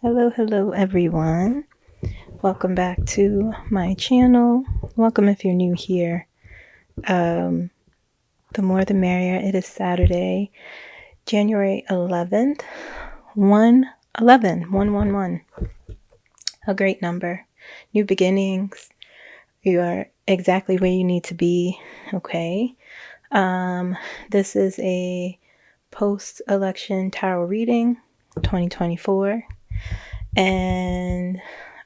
Hello everyone. Welcome back to my channel. Welcome if you're new here. The more the merrier. It is Saturday, January 11th, 111, 111. A great number. New beginnings. You are exactly where you need to be. Okay. This is a post-election tarot reading, 2024. And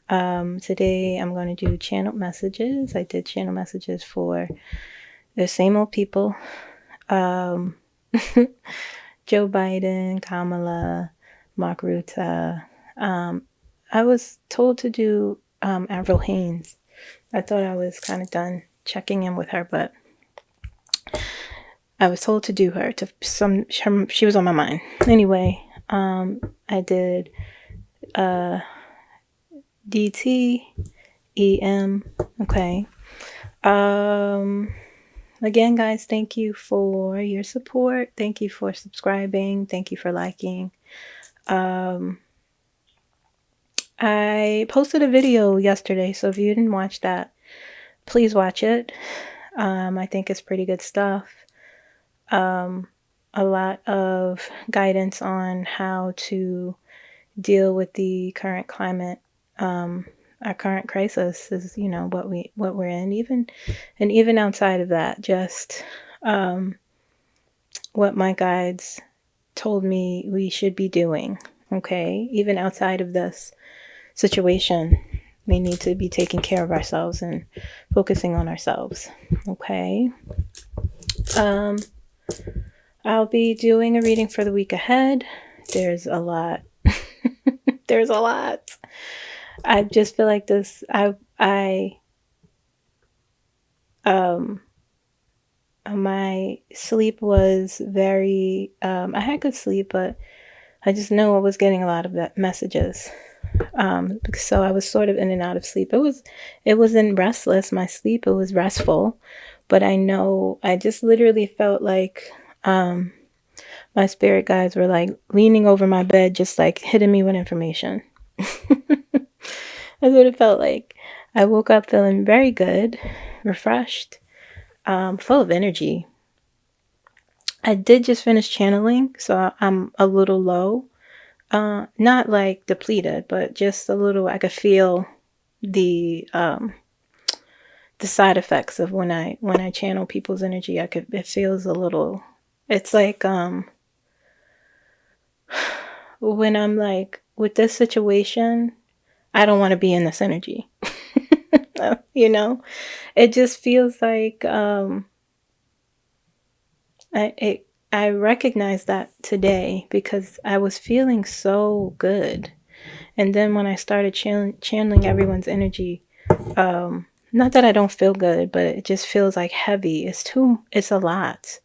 today I'm going to do channel messages. I did channel messages for the same old people. Joe Biden, Kamala, Mark Rutte. I was told to do 𝐓𝐚𝐫𝐭. I thought I was kind of done checking in with her, but I was told to do her. She was on my mind. Anyway, I did 𝐑𝐞𝐬𝐮. Okay. Again, guys, thank you for your support. Thank you for subscribing. Thank you for liking. I posted a video yesterday, so if you didn't watch that, please watch it. I think it's pretty good stuff. A lot of guidance on how to deal with the current climate. Our current crisis is, what we're in, even outside of that, just what my guides told me we should be doing. Okay, even outside of this situation, we need to be taking care of ourselves and focusing on ourselves. Okay. I'll be doing a reading for the week ahead. There's a lot. There's a lot. I just feel like this. My sleep was very. I had good sleep, but I just know I was getting a lot of messages. So I was sort of in and out of sleep. It wasn't restless. My sleep, it was restful, but I know I just literally felt like my spirit guides were like leaning over my bed, just like hitting me with information. That's what it felt like. I woke up feeling very good, refreshed, full of energy. I did just finish channeling, so I'm a little low. Not like depleted, but just a little. I could feel the side effects of when I channel people's energy. It feels a little. It's like when I'm like with this situation, I don't want to be in this energy. It just feels like I recognize that today because I was feeling so good. And then when I started channeling everyone's energy, not that I don't feel good, but it just feels like heavy. It's a lot.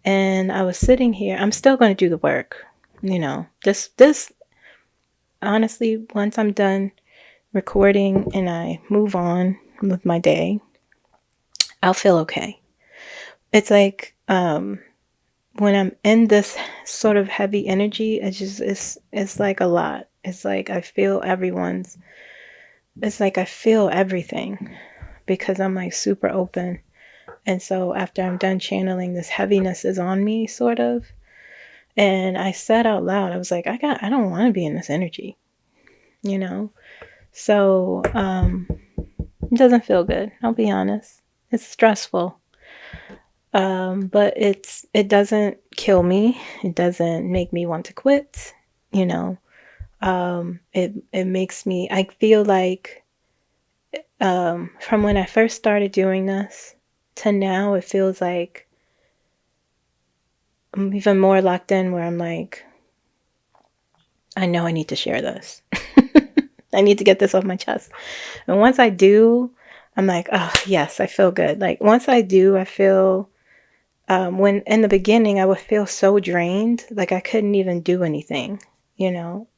And I was sitting here, I'm still going to do the work. This honestly, once I'm done recording and I move on with my day, I'll feel okay. It's like, when I'm in this sort of heavy energy, it's like a lot. It's like I feel I feel everything because I'm like super open. And so after I'm done channeling, this heaviness is on me sort of. And I said out loud, I was like, I don't want to be in this energy, So, it doesn't feel good. I'll be honest. It's stressful. But it doesn't kill me. It doesn't make me want to quit. It makes me, I feel like, from when I first started doing this to now, it feels like I'm even more locked in where I'm like, I know I need to share this. I need to get this off my chest. And once I do, I'm like, oh yes, I feel good. Like once I do, I feel, when in the beginning I would feel so drained, like I couldn't even do anything,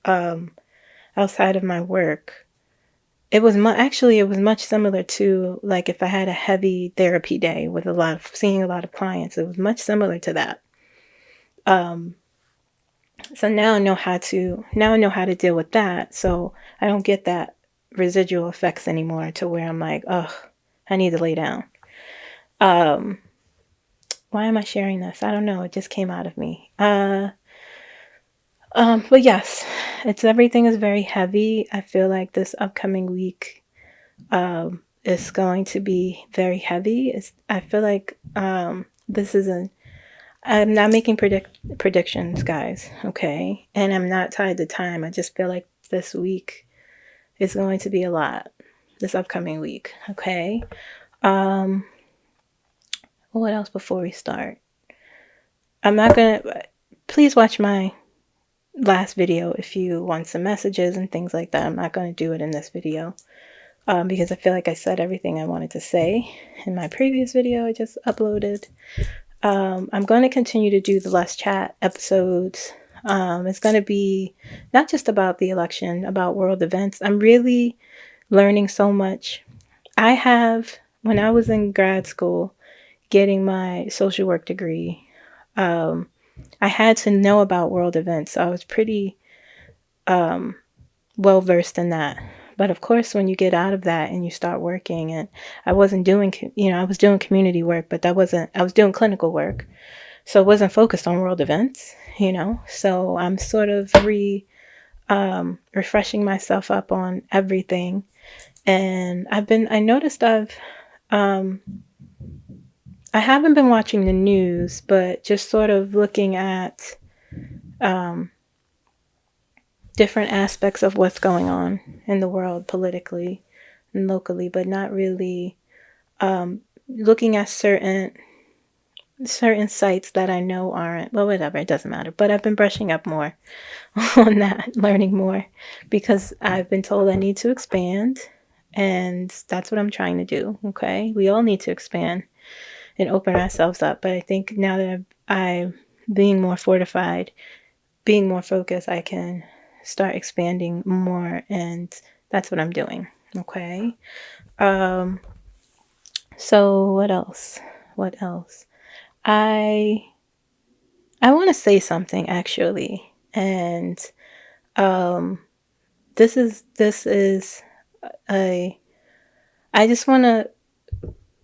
outside of my work. It was much similar to like if I had a heavy therapy day with seeing a lot of clients. It was much similar to that. So now I know how to deal with that. So I don't get that residual effects anymore to where I'm like, ugh, I need to lay down. Why am I sharing this? I don't know. It just came out of me. But yes, everything is very heavy. I feel like this upcoming week is going to be very heavy. I feel like this is I'm not making predictions, guys, okay? And I'm not tied to time. I just feel like this week is going to be a lot. This upcoming week, okay? What else before we start? Please watch my last video if you want some messages and things like that. I'm not going to do it in this video because I feel like I said everything I wanted to say in my previous video I just uploaded. I'm going to continue to do the Less Chat episodes. It's going to be not just about the election, about world events. I'm really learning so much. When I was in grad school getting my social work degree, I had to know about world events. So I was pretty well versed in that. But of course, when you get out of that and you start working, and I wasn't doing, I was doing community work, but I was doing clinical work. So it wasn't focused on world events, So I'm sort of refreshing myself up on everything. And I noticed I haven't been watching the news, but just sort of looking at different aspects of what's going on in the world politically and locally, but not really looking at certain sites that I know aren't, well, whatever, it doesn't matter. But I've been brushing up more on that, learning more, because I've been told I need to expand, and that's what I'm trying to do, okay? We all need to expand and open ourselves up, but I think now that I'm being more fortified, being more focused, I can start expanding more, and that's what I'm doing, okay? So what else? I want to say something, actually, and this is I just want to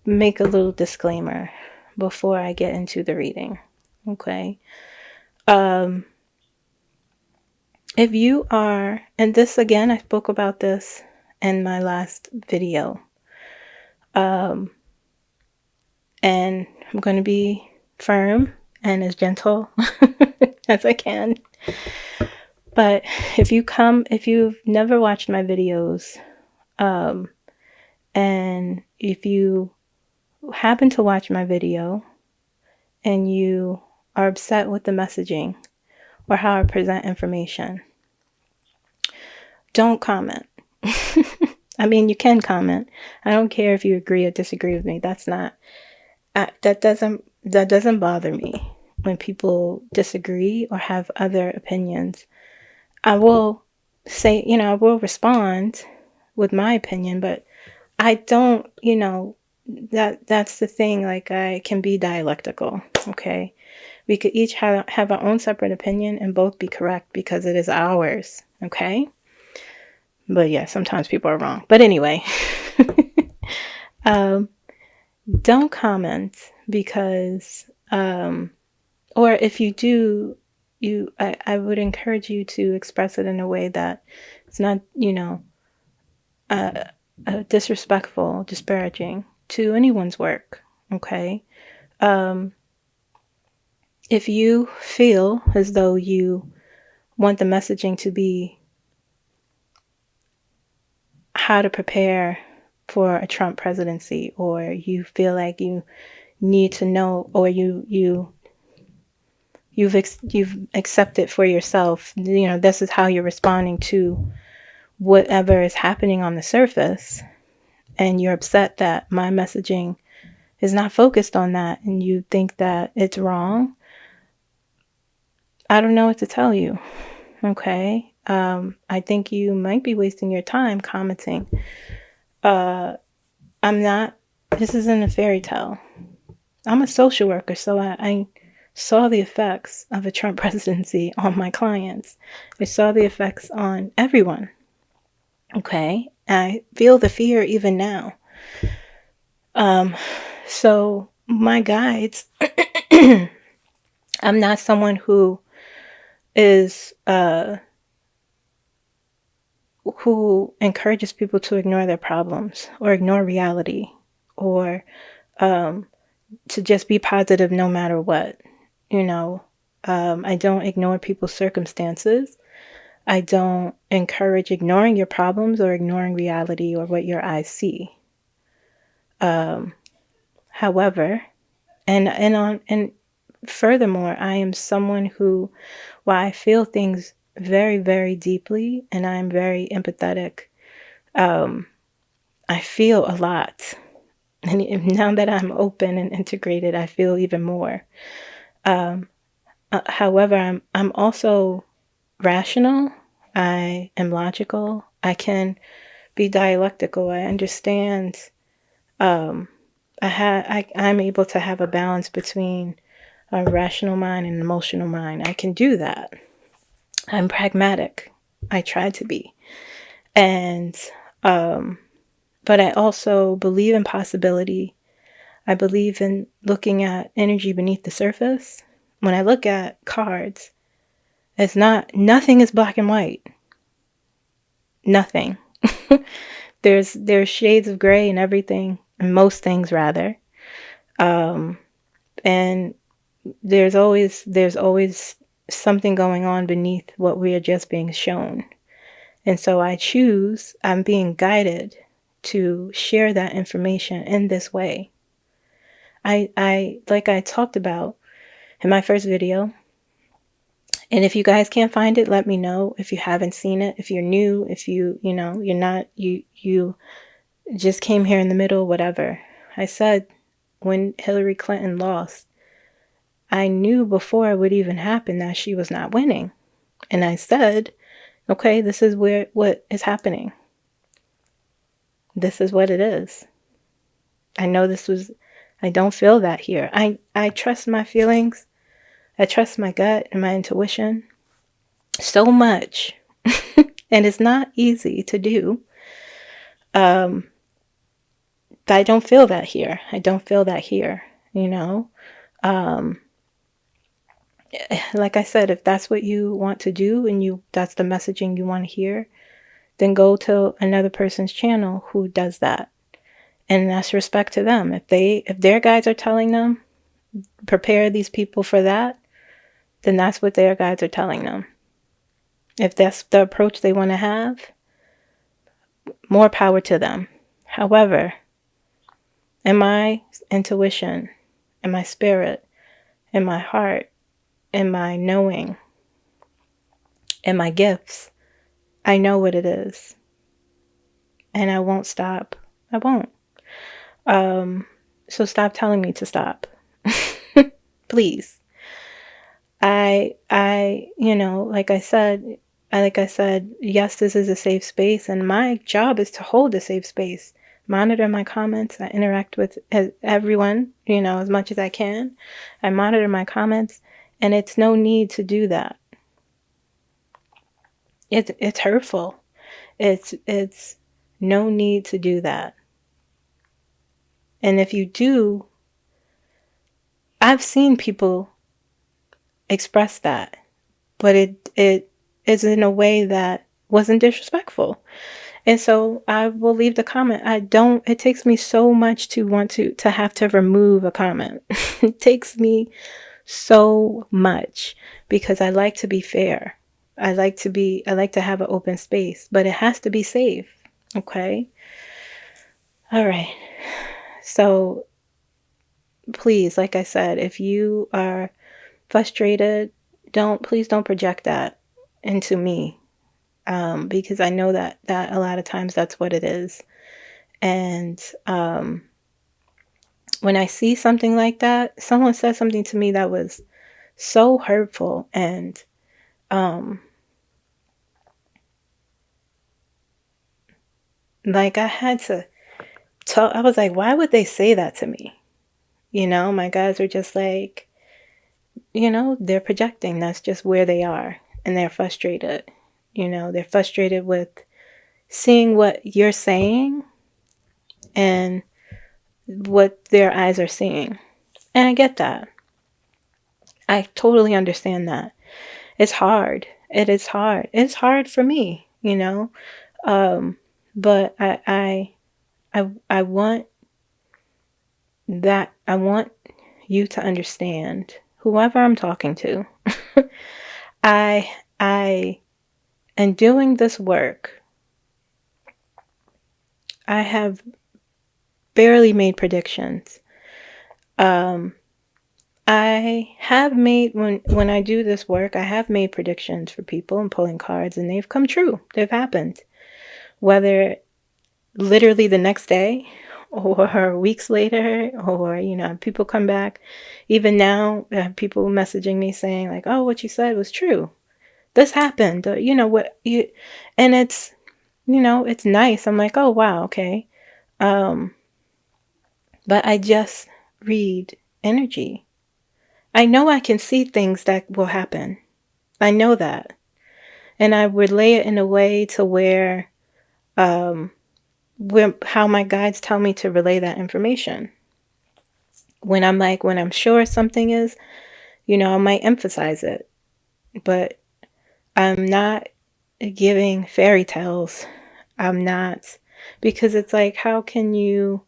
make a little disclaimer before I get into the reading, okay? If you are, and this again, I spoke about this in my last video, and I'm going to be firm and as gentle as I can. But if you've never watched my videos, and if you happen to watch my video and you are upset with the messaging or how I present information, don't comment. I mean, you can comment. I don't care if you agree or disagree with me. That doesn't bother me when people disagree or have other opinions. I will say, I will respond with my opinion, but I don't, that's the thing. Like, I can be dialectical. Okay. We could each have our own separate opinion and both be correct because it is ours. Okay. But yeah, sometimes people are wrong. But anyway, don't comment because, or if you do, I would encourage you to express it in a way that it's not, disrespectful, disparaging to anyone's work. Okay. If you feel as though you want the messaging to be how to prepare for a Trump presidency, or you feel like you need to know, or you've accepted for yourself, this is how you're responding to whatever is happening on the surface, and you're upset that my messaging is not focused on that, and you think that it's wrong, I don't know what to tell you. Okay. I think you might be wasting your time commenting. This isn't a fairy tale. I'm a social worker, so saw the effects of a Trump presidency on my clients. I saw the effects on everyone. Okay? I feel the fear even now. So my guides, I'm not someone who is who encourages people to ignore their problems or ignore reality, or to just be positive no matter what. I don't ignore people's circumstances. I don't encourage ignoring your problems or ignoring reality or what your eyes see. However, and furthermore, I am someone who, while I feel things very, very deeply and I'm very empathetic, I feel a lot. And now that I'm open and integrated, I feel even more. However, I'm also rational. I am logical. I can be dialectical. I understand. I'm able to have a balance between a rational mind and an emotional mind. I can do that. I'm pragmatic. I try to be. And, but I also believe in possibility. I believe in looking at energy beneath the surface. When I look at cards, nothing is black and white. Nothing. There's shades of gray in everything, and most things rather. And there's always something going on beneath what we are just being shown. And so I'm being guided to share that information in this way. Like I talked about in my first video, and if you guys can't find it, let me know. If you haven't seen it, if you're new, if you're not, you just came here in the middle, whatever. I said when Hillary Clinton lost, I knew before it would even happen that she was not winning. And I said, okay, this is what is happening. This is what it is. I don't feel that here. I trust my feelings. I trust my gut and my intuition so much. And it's not easy to do. But I don't feel that here. Like I said, if that's what you want to do and that's the messaging you want to hear, then go to another person's channel who does that. And that's respect to them. If their guides are telling them, prepare these people for that, then that's what their guides are telling them. If that's the approach they want to have, more power to them. However, in my intuition, in my spirit, in my heart, in my knowing, in my gifts, I know what it is. And I won't stop. I won't. So stop telling me to stop. Please. Like I said, yes, this is a safe space, and my job is to hold a safe space, monitor my comments. I interact with everyone, as much as I can. I monitor my comments, and it's no need to do that. It's hurtful. It's no need to do that. And if you do, I've seen people express that, but it is in a way that wasn't disrespectful. And so I will leave the comment. It takes me so much to want to have to remove a comment. It takes me so much because I like to be fair. I like to have an open space, but it has to be safe. Okay. All right. So please, like I said, if you are frustrated, please don't project that into me. Because I know that a lot of times that's what it is. And when I see something like that, someone said something to me that was so hurtful, and like I had to I was like, why would they say that to me? My guys were just like, they're projecting. That's just where they are. And they're frustrated. They're frustrated with seeing what you're saying and what their eyes are seeing. And I get that. I totally understand that. It's hard. It is hard. It's hard for me, but I want that. I want you to understand, whoever I'm talking to. I in doing this work, I have barely made predictions. I have made, when I do this work, I have made predictions for people and pulling cards, and they've come true. They've happened. Whether literally the next day or weeks later, or, people come back. Even now, people messaging me saying like, oh, what you said was true. This happened. And it's, it's nice. I'm like, oh, wow. Okay. But I just read energy. I know I can see things that will happen. I know that. And I relay it in a way to where, how my guides tell me to relay that information. When I'm sure something is, I might emphasize it. But I'm not giving fairy tales. I'm not, because it's like, how can you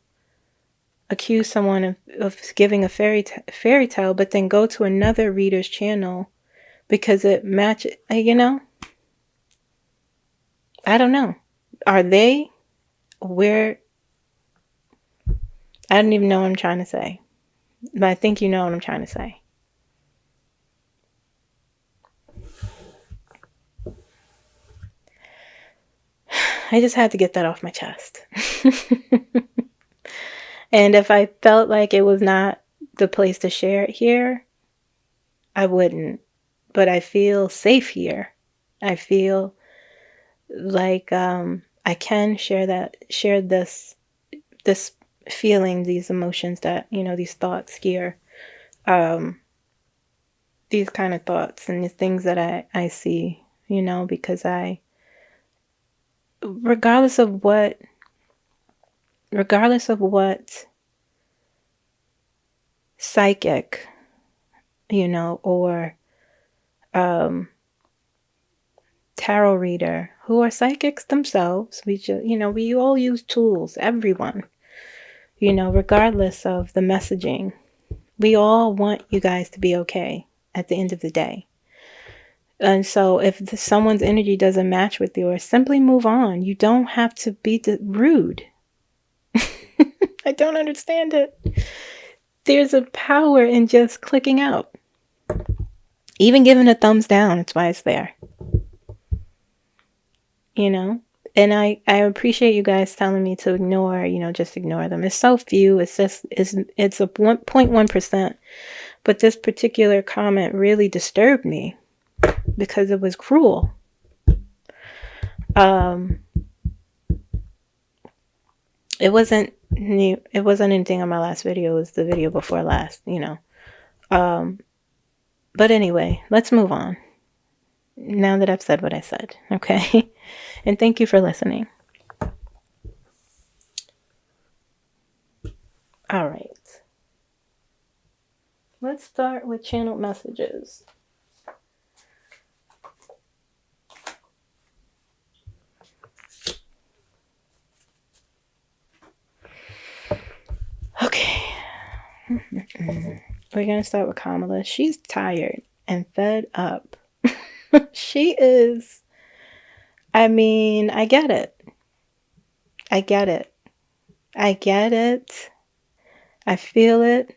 accuse someone of giving a fairy tale, but then go to another reader's channel because it matches, I don't know. Are they where? I don't even know what I'm trying to say, but I think you know what I'm trying to say. I just had to get that off my chest. And if I felt like it was not the place to share it here, I wouldn't. But I feel safe here. I feel like I can share this feeling, these emotions that, these thoughts here, these kind of thoughts and the things that I see, because regardless of what psychic, or tarot reader, who are psychics themselves, we all use tools, everyone, regardless of the messaging, we all want you guys to be okay at the end of the day. And so if someone's energy doesn't match with yours, simply move on. You don't have to be rude. I don't understand it. There's a power in just clicking out. Even giving a thumbs down, it's why it's there. And I appreciate you guys telling me to ignore, just ignore them. It's so few. It's a 1.1%. But this particular comment really disturbed me because it was cruel. It wasn't new. It wasn't anything on my last video. It was the video before last, But anyway, let's move on. Now that I've said what I said, okay? And thank you for listening. All right. Let's start with channeled messages. Okay. We're going to start with Kamala. She's tired and fed up. She is. I mean, I get it. I get it. I get it. I feel it.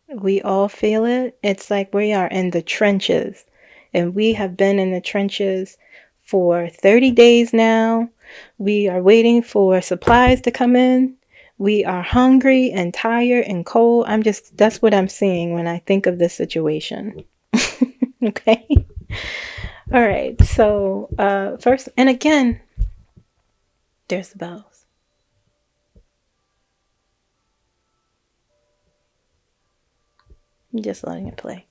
We all feel it. It's like we are in the trenches. And we have been in the trenches for 30 days now. We are waiting for supplies to come in. We are hungry and tired and cold. That's what I'm seeing when I think of this situation. Okay? All right. So, first, and again, there's the bells. I'm just letting it play.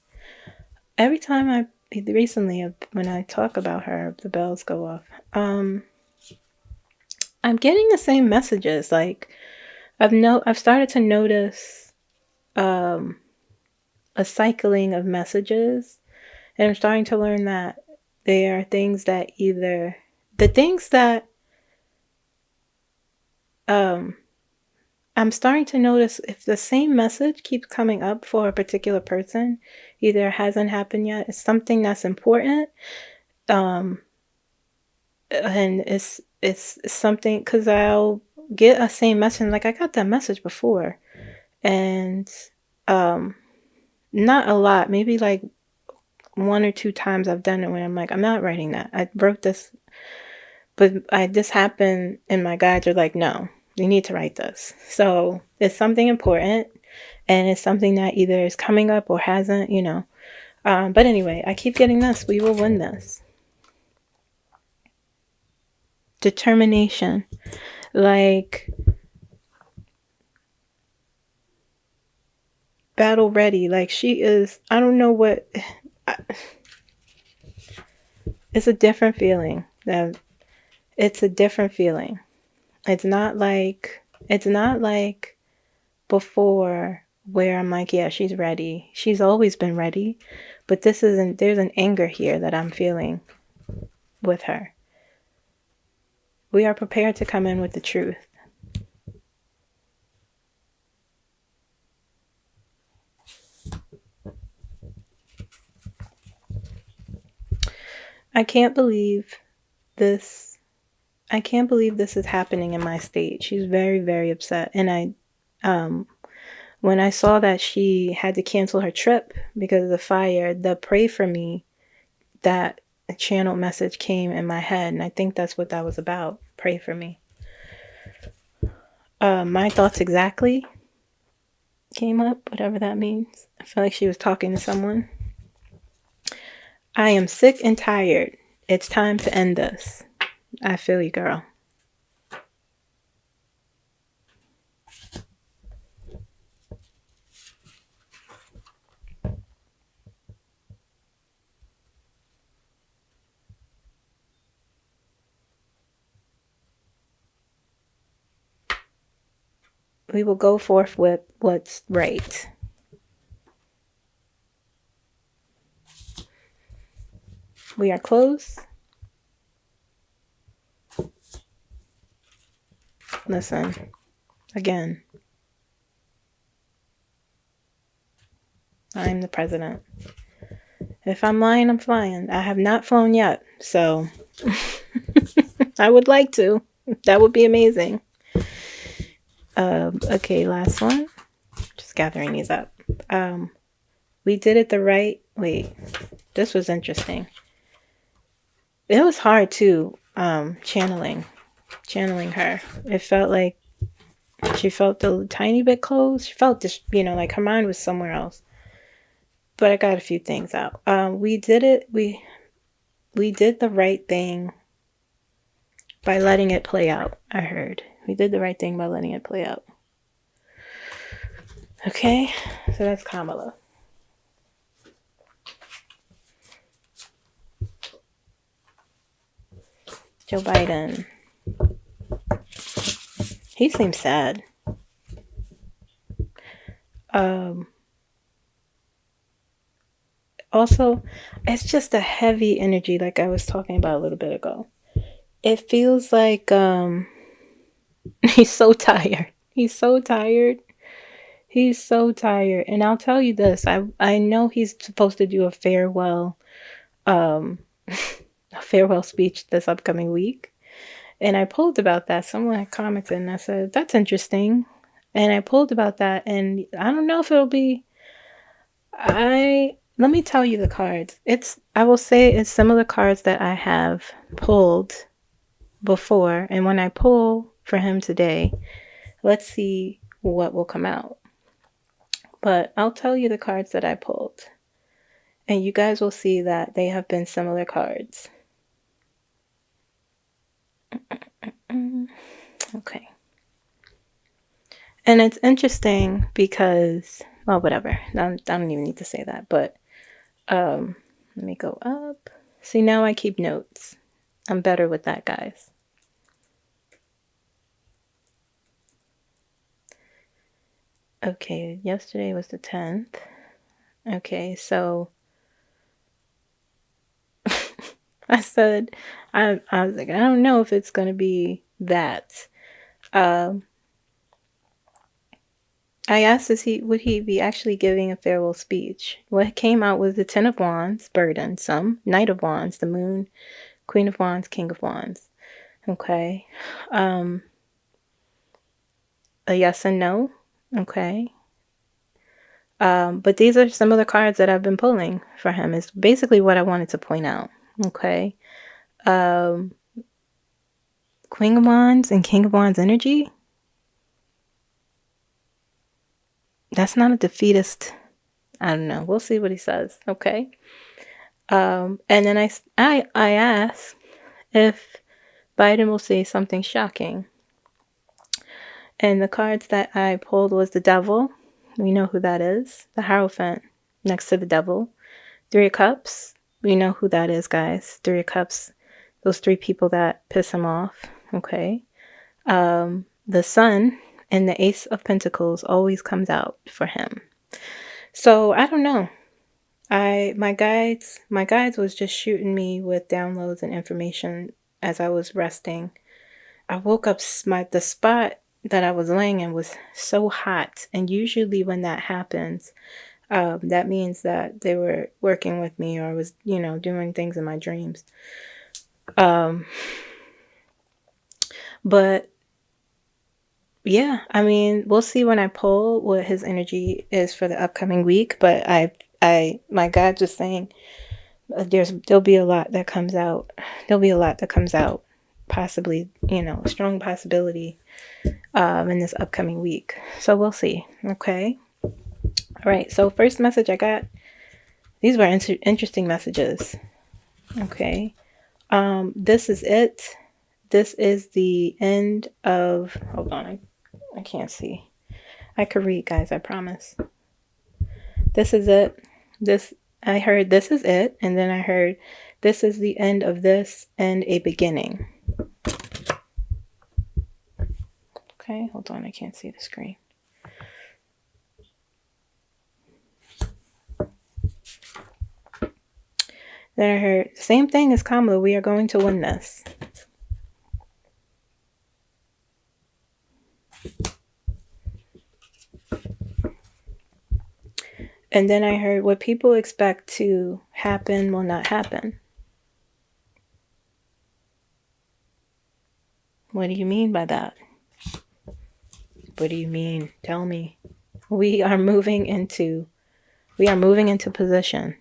every time recently when I talk about her, the bells go off. I'm getting the same messages. Like I've started to notice a cycling of messages, and I'm starting to learn that there are things that either the things that I'm starting to notice if the same message keeps coming up for a particular person, either it hasn't happened yet, it's something that's important, and it's something, because I'll get a same message like I got that message before, and not a lot, maybe like 1 or 2 times I've done it when I'm like, I'm not writing that. I wrote this, but this happened, and my guides are like, no, you need to write this. So it's something important, and it's something that either is coming up or hasn't, But anyway, I keep getting this. We will win this. Determination. Like, battle ready. Like, she is, I don't know what. It's a different feeling. It's a different feeling. It's not like before, where I'm like, yeah, she's ready. She's always been ready. But there's an anger here that I'm feeling with her. We are prepared to come in with the truth. I can't believe this. I can't believe this is happening in my state. She's very, very upset. And when I saw that she had to cancel her trip because of the fire, the pray for me, that channel message came in my head. And I think that's what that was about. Pray for me. My thoughts exactly came up, whatever that means. I feel like she was talking to someone. I am sick and tired. It's time to end this. I feel you, girl. We will go forth with what's right. We are close. Listen, again, I'm the president. If I'm lying, I'm flying. I have not flown yet, so I would like to. That would be amazing. Okay, last one. Just gathering these up. We did it the right. Wait, this was interesting. It was hard too. Channeling her. It felt like she felt a tiny bit closed. She felt just, like her mind was somewhere else. But I got a few things out. We did it. We did the right thing by letting it play out. I heard we did the right thing by letting it play out. Okay, so that's Kamala. Joe Biden. He seems sad. Also, it's just a heavy energy, like I was talking about a little bit ago. It feels like he's so tired. He's so tired. He's so tired. And I'll tell you this, I know he's supposed to do a farewell speech this upcoming week. And I pulled about that. Someone had commented and I said, that's interesting. And I pulled about that, and I don't know if it'll be, let me tell you the cards. I will say it's similar cards that I have pulled before. And when I pull for him today, let's see what will come out. But I'll tell you the cards that I pulled. And you guys will see that they have been similar cards. Okay. And it's interesting because, well, whatever. I don't even need to say that. But Let me go up. See, now I keep notes. I'm better with that, guys. Okay, yesterday was the 10th. Okay, so I said, I was like, I don't know if it's going to be that. I asked, would he be actually giving a farewell speech? What came out was the Ten of Wands, burdensome, Knight of Wands, the Moon, Queen of Wands, King of Wands. Okay. A yes and no. Okay. But these are some of the cards that I've been pulling for him. Is basically what I wanted to point out. Okay. Queen of Wands and King of Wands energy. That's not a defeatist. I don't know. We'll see what he says. Okay. And then I asked if Biden will say something shocking. And the cards that I pulled was the Devil. We know who that is. The Hierophant next to the Devil. Three of Cups. We know who that is, guys. Three of Cups. Those three people that piss him off. Okay. The Sun and the Ace of Pentacles always comes out for him. So I don't know. My guides was just shooting me with downloads and information as I was resting. I woke up, the spot that I was laying in was so hot, and usually when that happens, that means that they were working with me or was, doing things in my dreams. But yeah, I mean, we'll see when I pull what his energy is for the upcoming week. But my God, just saying, there'll be a lot that comes out. There'll be a lot that comes out. Possibly, a strong possibility in this upcoming week. So we'll see. Okay. All right. So first message I got. These were interesting messages. Okay. This is it. This is the end of. Hold on. I can't see. I could read, guys. I promise. This is it. I heard this is it, and then I heard this is the end of this and a beginning. Okay, hold on. I can't see the screen. Then I heard same thing as Kamala. We are going to win this. And then I heard what people expect to happen will not happen. What do you mean by that? What do you mean? Tell me. We are moving into position.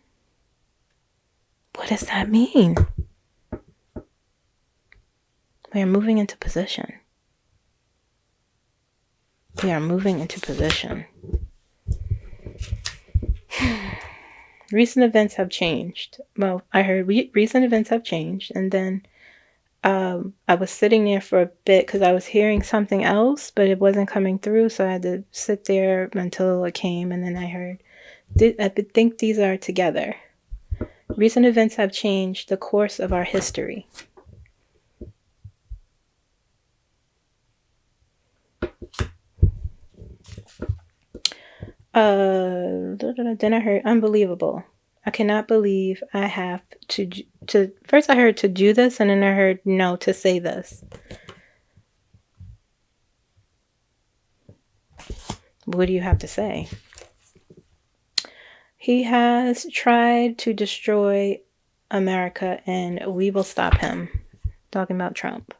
What does that mean? We are moving into position. We are moving into position. Recent events have changed. Well, I heard recent events have changed, and then I was sitting there for a bit because I was hearing something else, but it wasn't coming through, so I had to sit there until it came, and then I heard, I think these are together. Recent events have changed the course of our history. Then I heard unbelievable. I cannot believe I have to first I heard to do this, and then I heard no, to say this. What do you have to say? He has tried to destroy America, and we will stop him. Talking about Trump.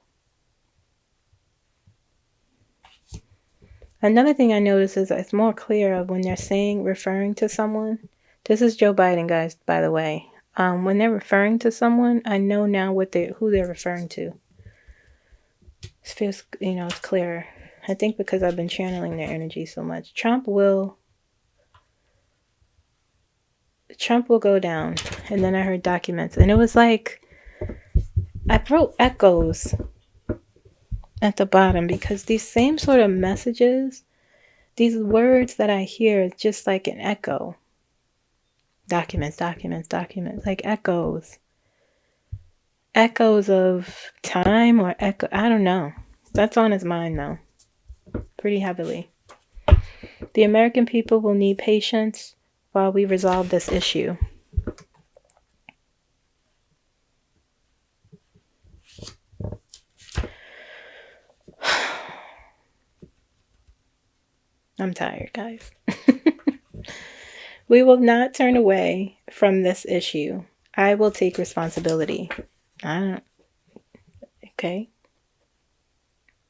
Another thing I notice is it's more clear of when they're referring to someone. This is Joe Biden, guys, by the way. When they're referring to someone, I know now who they're referring to. It feels, it's clearer. I think because I've been channeling their energy so much. Trump will go down. And then I heard documents. And it was like, I wrote echoes at the bottom because these same sort of messages, these words that I hear is just like an echo. Documents, documents, documents. Like echoes. Echoes of time or echo. I don't know. That's on his mind though. Pretty heavily. The American people will need patience while we resolve this issue. I'm tired, guys. We will not turn away from this issue. I will take responsibility. Okay.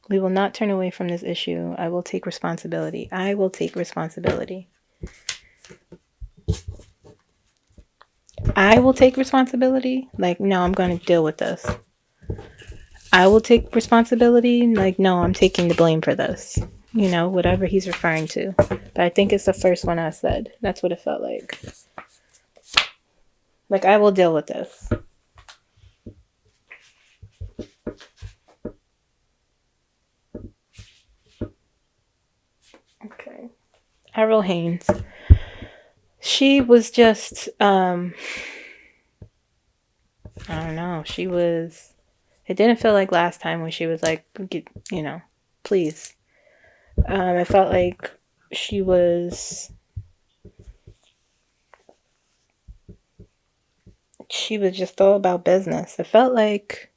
We will not turn away from this issue. I will take responsibility. I will take responsibility. I will take responsibility. Like, no, I'm going to deal with this. I will take responsibility. Like, no, I'm taking the blame for this. You know, whatever he's referring to. But I think it's the first one I said. That's what it felt like. Like, I will deal with this. Okay. 𝐓𝐚𝐫𝐭𝐢𝐨𝐧. She was just, I don't know. She was, it didn't feel like last time when she was like, you know, please. I felt like she was just all about business. It felt like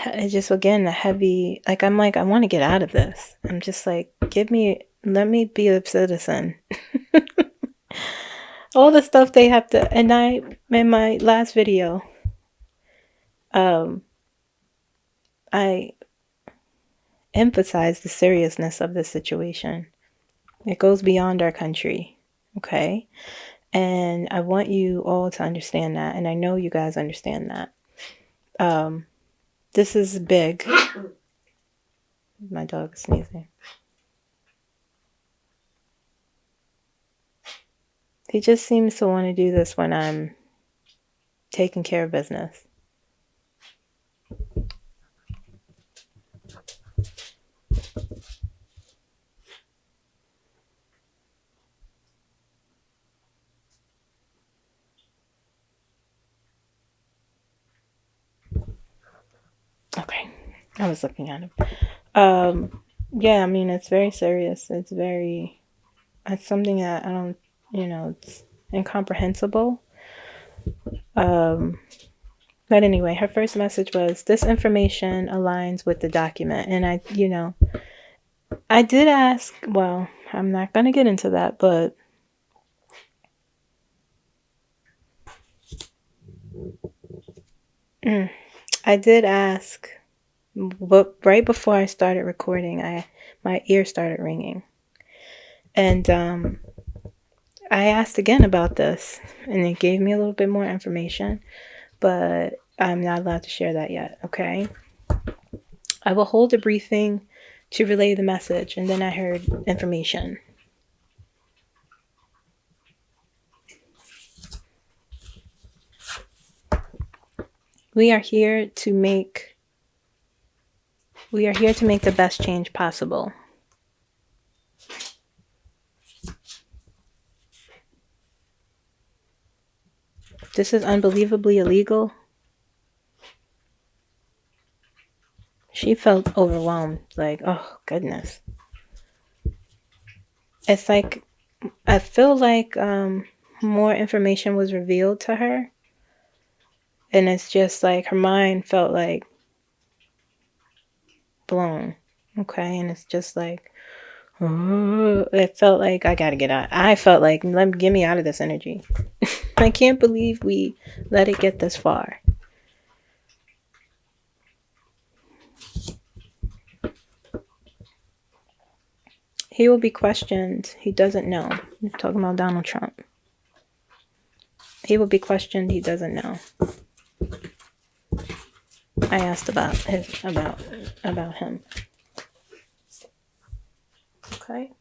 it just, again, the heavy, like, I'm like, I want to get out of this. I'm just like, let me be a citizen. All the stuff they have to, and in my last video, I emphasize the seriousness of the situation. It goes beyond our country, okay? And I want you all to understand that, and I know you guys understand that. This is big. My dog is sneezing. He just seems to want to do this when I'm taking care of business. Okay, I was looking at him. Yeah, I mean, it's very serious. It's something that I don't, it's incomprehensible. But anyway, her first message was, this information aligns with the document. And I did ask, well, I'm not going to get into that, but I did ask, but right before I started recording, my ear started ringing. And I asked again about this, and it gave me a little bit more information, but I'm not allowed to share that yet, okay? I will hold a briefing to relay the message, and then I heard information. We are here to make the best change possible. This is unbelievably illegal. She felt overwhelmed, like, oh, goodness. It's like, I feel like more information was revealed to her. And it's just like her mind felt like blown. Okay. And it's just like, oh, it felt like I got to get out. I felt like, get me out of this energy. I can't believe we let it get this far. He will be questioned. He doesn't know. I'm talking about Donald Trump. He will be questioned. He doesn't know. I asked about him. Okay.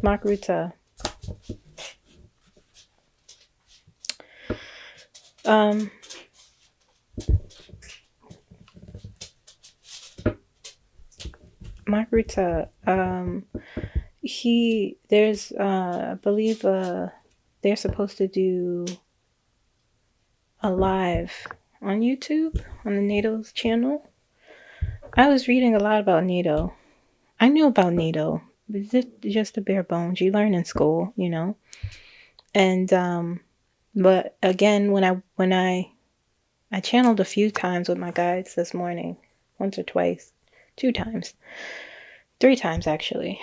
Mark Rutte. Mark Rutte, there's, I believe, they're supposed to do a live on YouTube on the NATO's channel. I was reading a lot about NATO. I knew about NATO, but it's just the bare bones you learn in school, you know. And but again, when I channeled a few times with my guides this morning, once or twice, 2 times, 3 times actually,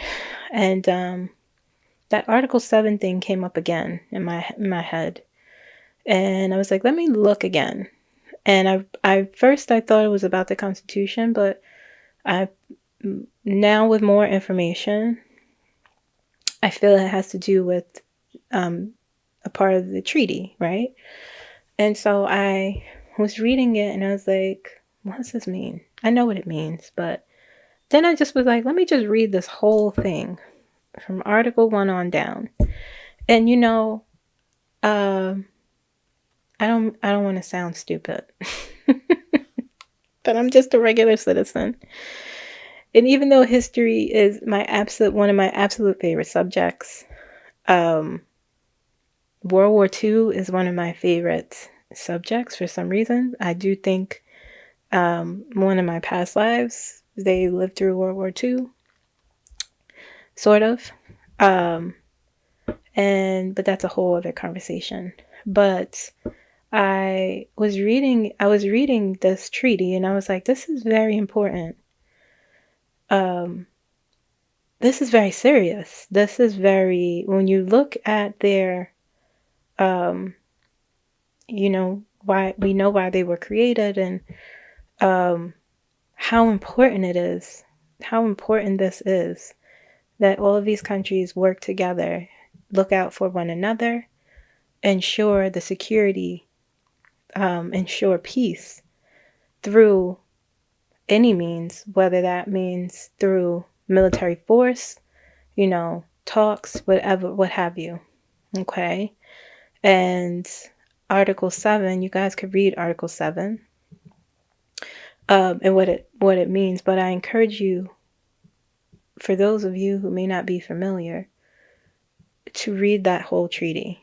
and that Article 7 thing came up again in my head, and I was like, let me look again. And I first I thought it was about the Constitution, but now with more information, I feel it has to do with a part of the treaty, right? And so I was reading it and I was like, what does this mean? I know what it means, but then I just was like, let me just read this whole thing from Article 1 on down. And you know, I don't want to sound stupid, but I'm just a regular citizen. And even though history is one of my absolute favorite subjects, World War II is one of my favorite subjects for some reason. I do think one of my past lives, they lived through World War II, sort of. But that's a whole other conversation. But I was reading this treaty and I was like, this is very important. This is very serious. This is very, when you look at their, you know, why they were created and how important it is, how important this is, that all of these countries work together, look out for one another, ensure the security, ensure peace through any means, whether that means through military force, you know, talks, whatever, what have you. Okay. And Article 7, you guys could read Article 7 and what it means. But I encourage you, for those of you who may not be familiar, to read that whole treaty.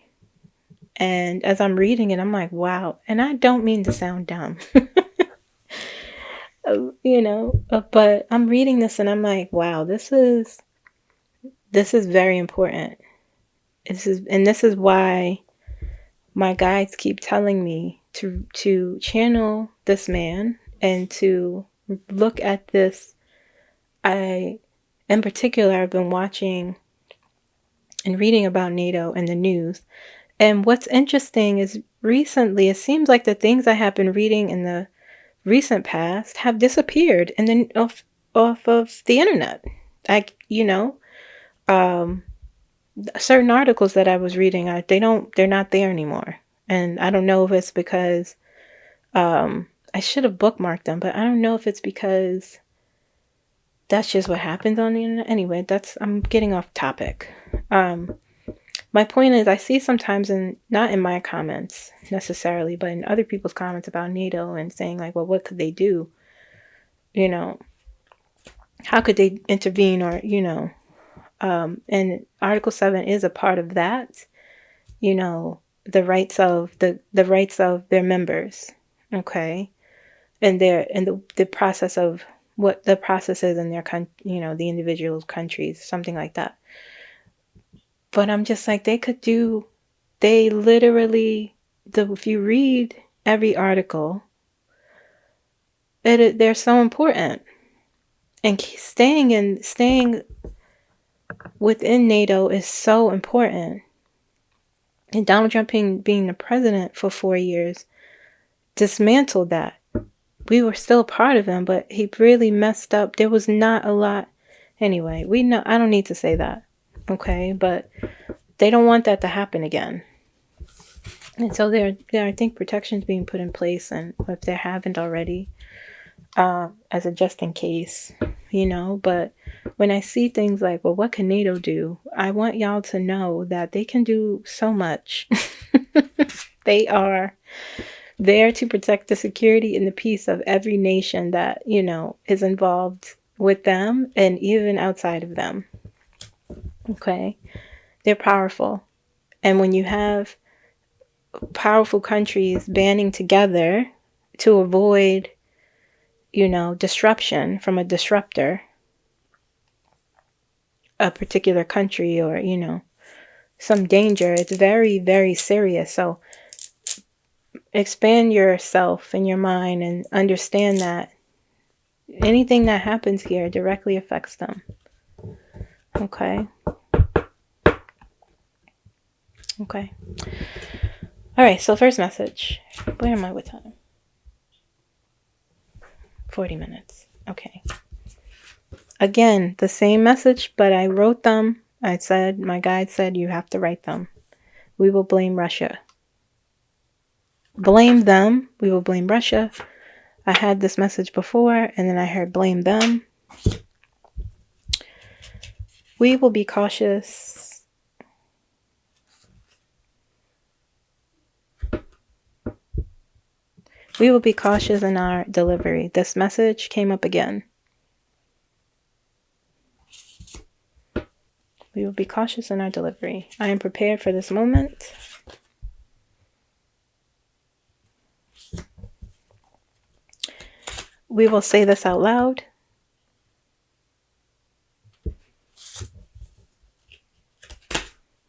And as I'm reading it, I'm like, wow. And I don't mean to sound dumb, you know, but I'm reading this and I'm like, wow, this is very important. This is why my guides keep telling me to channel this man and to look at this. In particular, I've been watching and reading about NATO in the news. And what's interesting is recently, it seems like the things I have been reading in the recent past have disappeared and then off of the internet. Certain articles that I was reading, they're not there anymore. And I don't know if it's because I should have bookmarked them, but I don't know if it's because that's just what happens on the internet. Anyway, I'm getting off topic. My point is, I see sometimes, not in my comments necessarily, but in other people's comments about NATO and saying like, well, what could they do? You know, how could they intervene, or, you know, and Article 7 is a part of that, you know, the rights of their members. Okay. And the process of what the process is in their the individual countries, something like that. But I'm just like, if you read every article, they're so important. And staying within NATO is so important. And Donald Trump being the president for 4 years dismantled that. We were still a part of him, but he really messed up. There was not a lot. Anyway, I don't need to say that. Okay, but they don't want that to happen again. And so there are, I think, protections being put in place, and if they haven't already, as a just in case, you know. But when I see things like, well, what can NATO do? I want y'all to know that they can do so much. They are there to protect the security and the peace of every nation that, you know, is involved with them and even outside of them. Okay? They're powerful. And when you have powerful countries banding together to avoid, disruption from a disruptor, a particular country, or, some danger, it's very, very serious. So expand yourself and your mind and understand that anything that happens here directly affects them. Okay? Okay. All right, so first message. Where am I with time? 40 minutes. Okay. Again, the same message, but I wrote them. My guide said you have to write them. We will blame Russia. Blame them. We will blame Russia. I had this message before, and then I heard blame them. We will be cautious. We will be cautious in our delivery. This message came up again. We will be cautious in our delivery. I am prepared for this moment. We will say this out loud.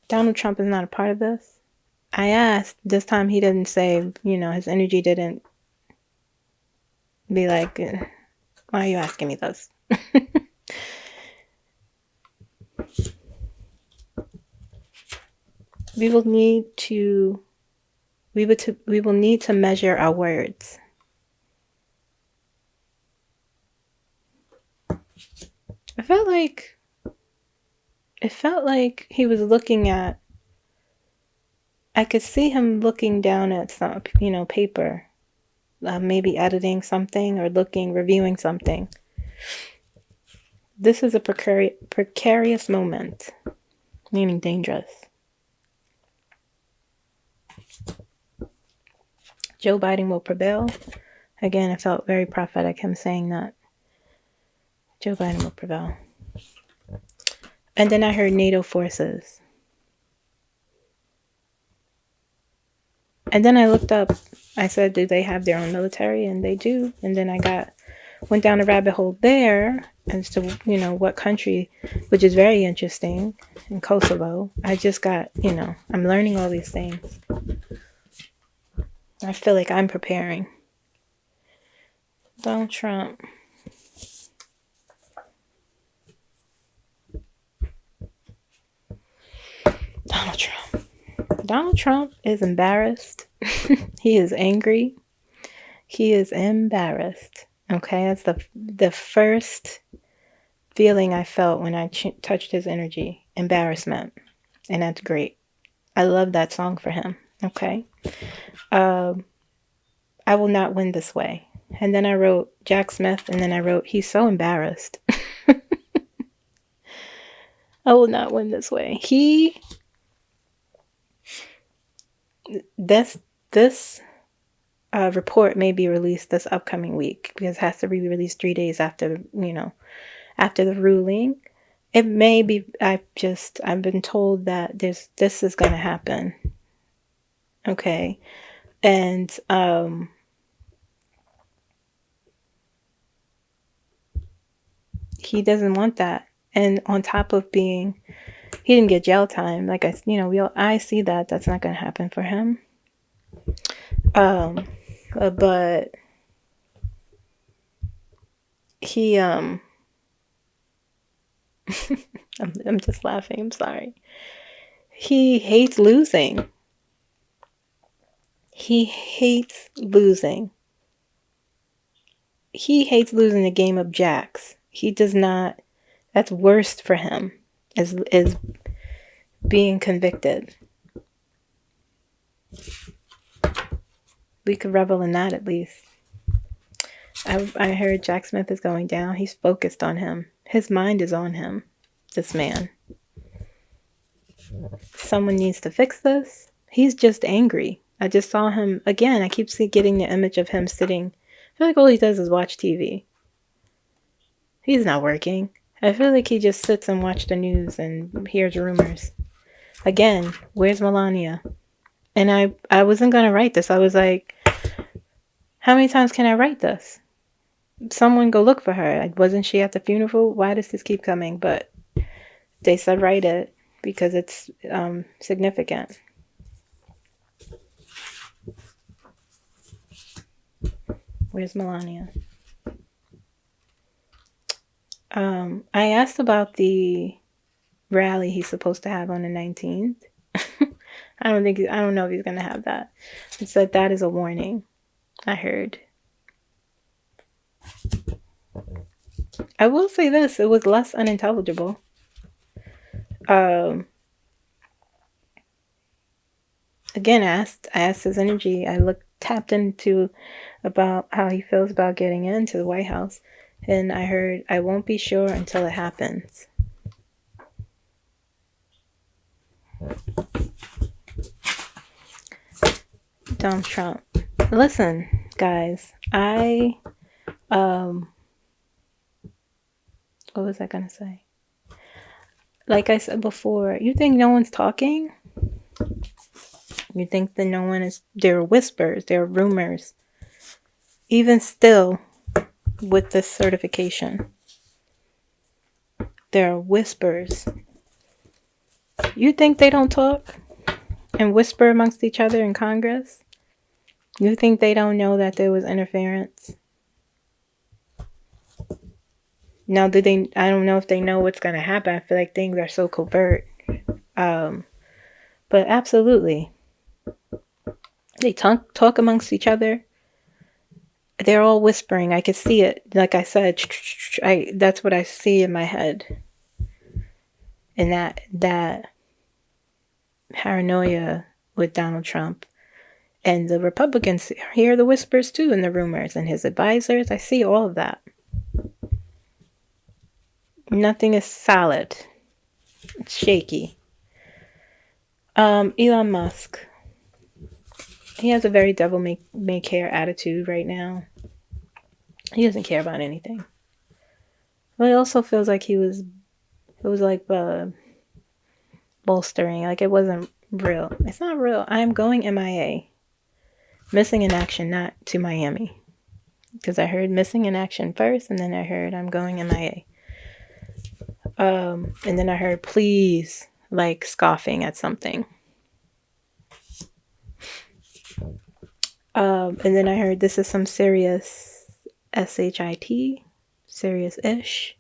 Donald Trump is not a part of this. I asked, this time he didn't say, his energy didn't be like, why are you asking me this? We will need to measure our words. It felt like he was looking at, I could see him looking down at some, paper, maybe editing something or reviewing something. This is a precarious moment, meaning dangerous. Joe Biden will prevail. Again, it felt very prophetic, him saying that. Joe Biden will prevail. And then I heard NATO forces. And then I looked up. I said, do they have their own military? And they do. And then I went down a rabbit hole there as to, what country, which is very interesting, in Kosovo. I just got, I'm learning all these things. I feel like I'm preparing. Donald Trump. Donald Trump is embarrassed. He is angry. He is embarrassed. Okay, that's the first feeling I felt when I touched his energy. Embarrassment. And that's great. I love that song for him. Okay. I will not win this way. And then I wrote Jack Smith, and then I wrote, he's so embarrassed. I will not win this way. This report may be released this upcoming week because it has to be released 3 days after the ruling. It may be. I've been told that this is going to happen. Okay, and he doesn't want that. And on top of he didn't get jail time. Like I see that that's not going to happen for him. But he I'm just laughing. I'm sorry. He hates losing. He hates losing. He hates losing a game of jacks. He does not. That's worst for him. Is being convicted. We could revel in that at least. I heard Jack Smith is going down. He's focused on him. His mind is on him. This man. Someone needs to fix this. He's just angry. I just saw him again. I keep getting the image of him sitting. I feel like all he does is watch TV. He's not working. I feel like he just sits and watches the news and hears rumors. Again, where's Melania? And I wasn't going to write this. I was like, how many times can I write this? Someone go look for her. Wasn't she at the funeral? Why does this keep coming? But they said write it because it's significant. Where's Melania? I asked about the rally he's supposed to have on the 19th. I don't know if he's going to have that. It said that is a warning. I heard. I will say this, it was less unintelligible. Again, I asked his energy. I tapped into about how he feels about getting into the White House, and I heard, I won't be sure until it happens. Donald Trump. Listen, guys, what was I gonna say? Like I said before, you think no one's talking? You think that no one is, there are whispers, there are rumors. Even still, with this certification, there are whispers. You think they don't talk and whisper amongst each other in Congress? You think they don't know that there was interference? Now, I don't know if they know what's going to happen. I feel like things are so covert. But absolutely. They talk amongst each other. They're all whispering. I could see it. Like I said, that's what I see in my head. And that paranoia with Donald Trump. And the Republicans hear the whispers too in the rumors, and his advisors. I see all of that. Nothing is solid. It's shaky. Elon Musk. He has a very devil may care attitude right now. He doesn't care about anything. But it also feels like it was like bolstering. Like it wasn't real. It's not real. I'm going MIA. Missing in action, not to Miami. Because I heard missing in action first, and then I heard I'm going MIA. And then I heard please, like scoffing at something. And then I heard this is some serious SHIT, serious-ish.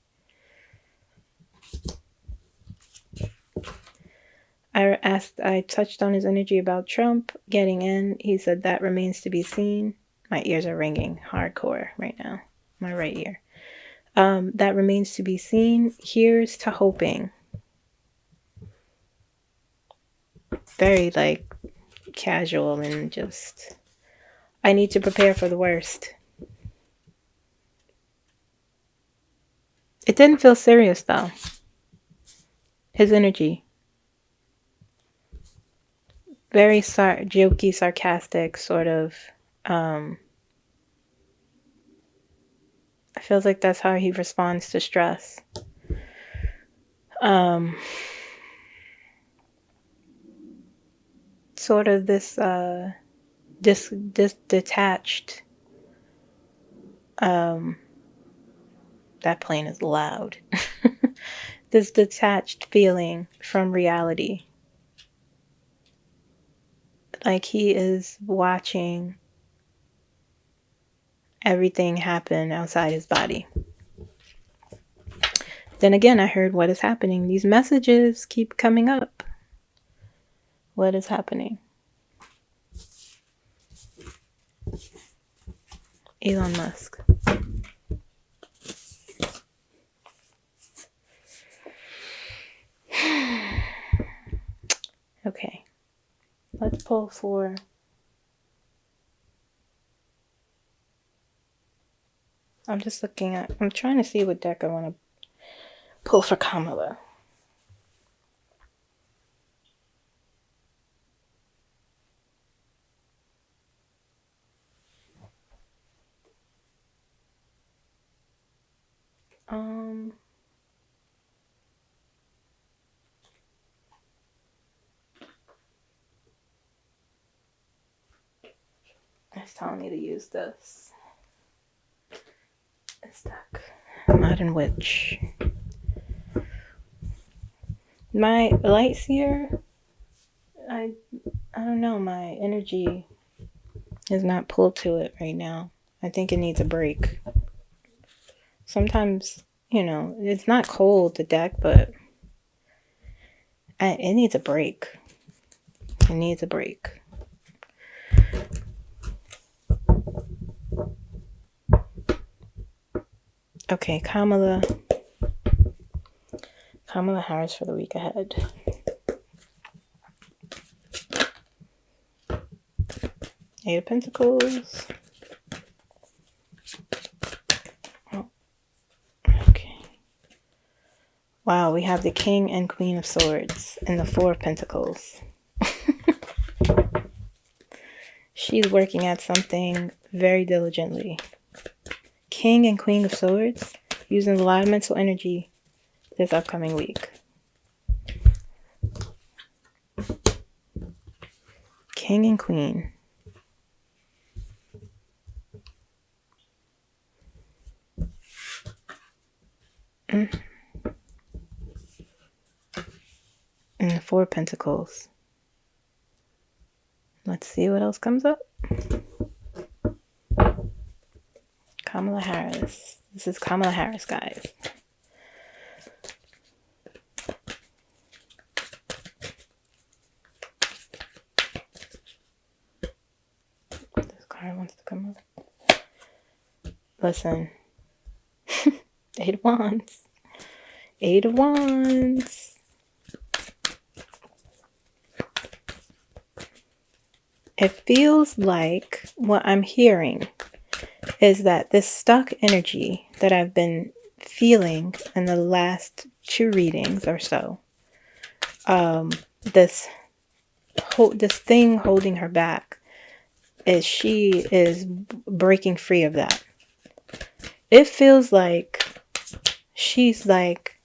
I touched on his energy about Trump getting in. He said that remains to be seen. My ears are ringing hardcore right now. My right ear. That remains to be seen. Here's to hoping. Very like casual and just, I need to prepare for the worst. It didn't feel serious though. His energy. Very jokey, sarcastic, sort of. It feels like that's how he responds to stress. Sort of this detached. That plane is loud. This detached feeling from reality. Like he is watching everything happen outside his body. Then again, I heard what is happening. These messages keep coming up. What is happening? Elon Musk. Okay. Let's pull for... I'm trying to see what deck I want to pull for Kamala. telling me to use this. It's deck. Modern Witch. My light seer, I don't know, my energy is not pulled to it right now. I think it needs a break. Sometimes, you know, it's not cold, the deck, but it needs a break. It needs a break. Okay, Kamala Harris for the week ahead. Eight of Pentacles. Oh, okay. Wow, we have the King and Queen of Swords and the Four of Pentacles. She's working at something very diligently. King and Queen of Swords, using a lot of mental energy this upcoming week. King and Queen. And the Four of Pentacles. Let's see what else comes up. Kamala Harris. This is Kamala Harris, guys. This card wants to come up. Listen. Eight of Wands. Eight of Wands. It feels like what I'm hearing is that this stuck energy that I've been feeling in the last two readings or so, this thing holding her back, she is breaking free of that. It feels like she's like,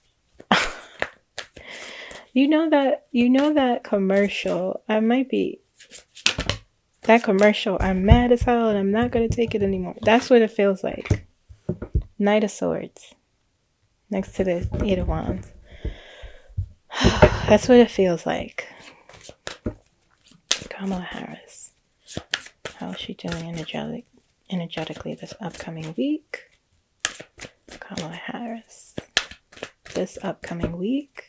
you know that commercial. That commercial, I'm mad as hell and I'm not going to take it anymore. That's what it feels like. Knight of Swords. Next to the Eight of Wands. That's what it feels like. Kamala Harris. How is she doing energetically this upcoming week? Kamala Harris. This upcoming week.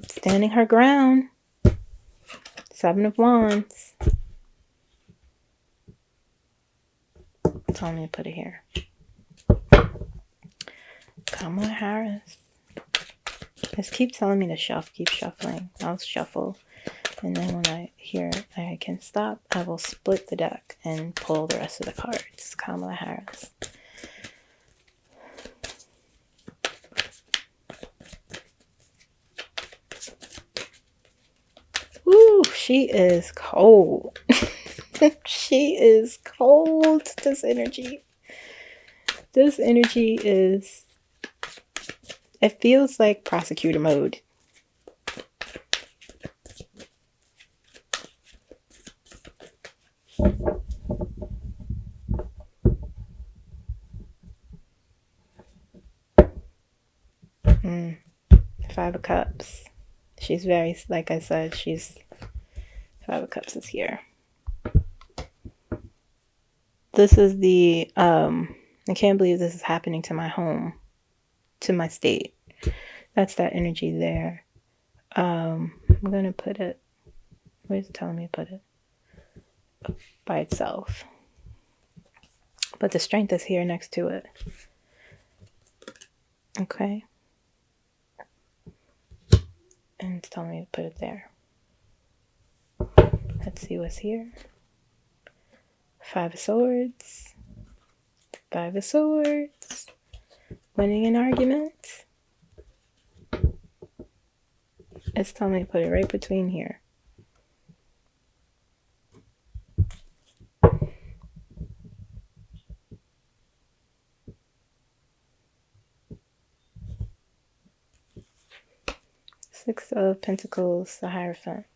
Standing her ground. Seven of Wands. Tell me to put it here. Kamala Harris. Just keep telling me to keep shuffling. I'll shuffle. And then when I hear I can stop, I will split the deck and pull the rest of the cards. Kamala Harris. Ooh, she is cold. She is cold, this energy. This energy is, it feels like prosecutor mode. Five of Cups. She's very, like I said, Five of Cups is here. This is the, I can't believe this is happening to my home, to my state. That's that energy there. I'm going to put it, where's it telling me to put it? By itself. But the strength is here next to it. Okay. And it's telling me to put it there. Let's see what's here. Five of Swords. Five of Swords. Winning an argument. It's telling me to put it right between here. Six of Pentacles, the Hierophant.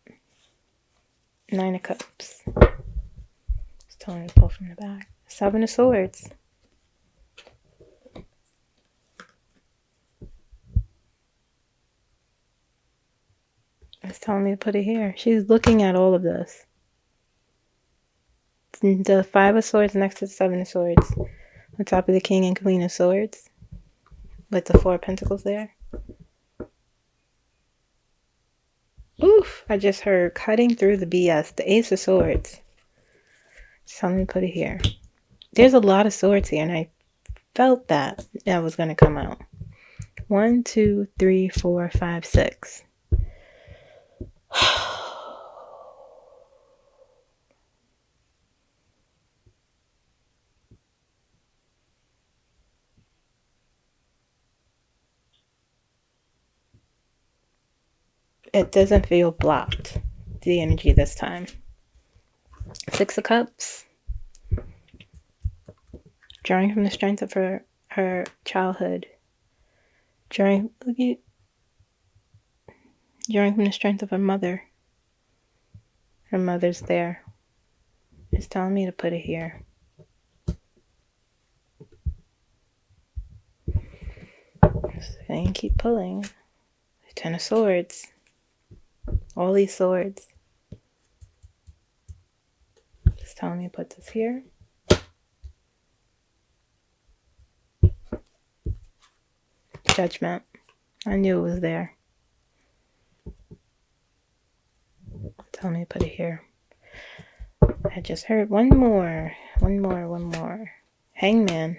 Nine of Cups. It's telling me to pull from the back. Seven of Swords. It's telling me to put it here. She's looking at all of this. The Five of Swords next to the Seven of Swords. On top of the King and Queen of Swords. With the Four of Pentacles there. Oof, I just heard cutting through the BS. The Ace of Swords. It's telling me to put it here. There's a lot of swords here, and I felt that was going to come out. 1, 2, 3, 4, 5, 6. It doesn't feel blocked, the energy this time. Six of Cups. Drawing from the strength of her childhood. Drawing from the strength of her mother. Her mother's there. It's telling me to put it here. And keep pulling. Ten of Swords. All these swords. It's telling me to put this here. Judgment. I knew it was there. Tell me to put it here. I just heard one more. Hangman.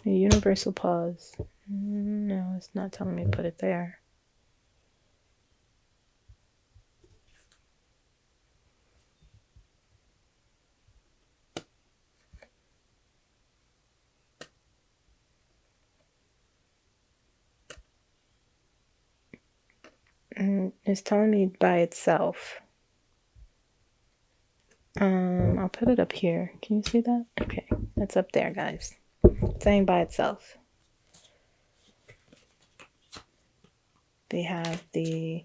A universal pause. No, it's not telling me to put it there. It's telling me by itself. I'll put it up here. Can you see that? Okay, that's up there, guys. It's saying by itself. They have the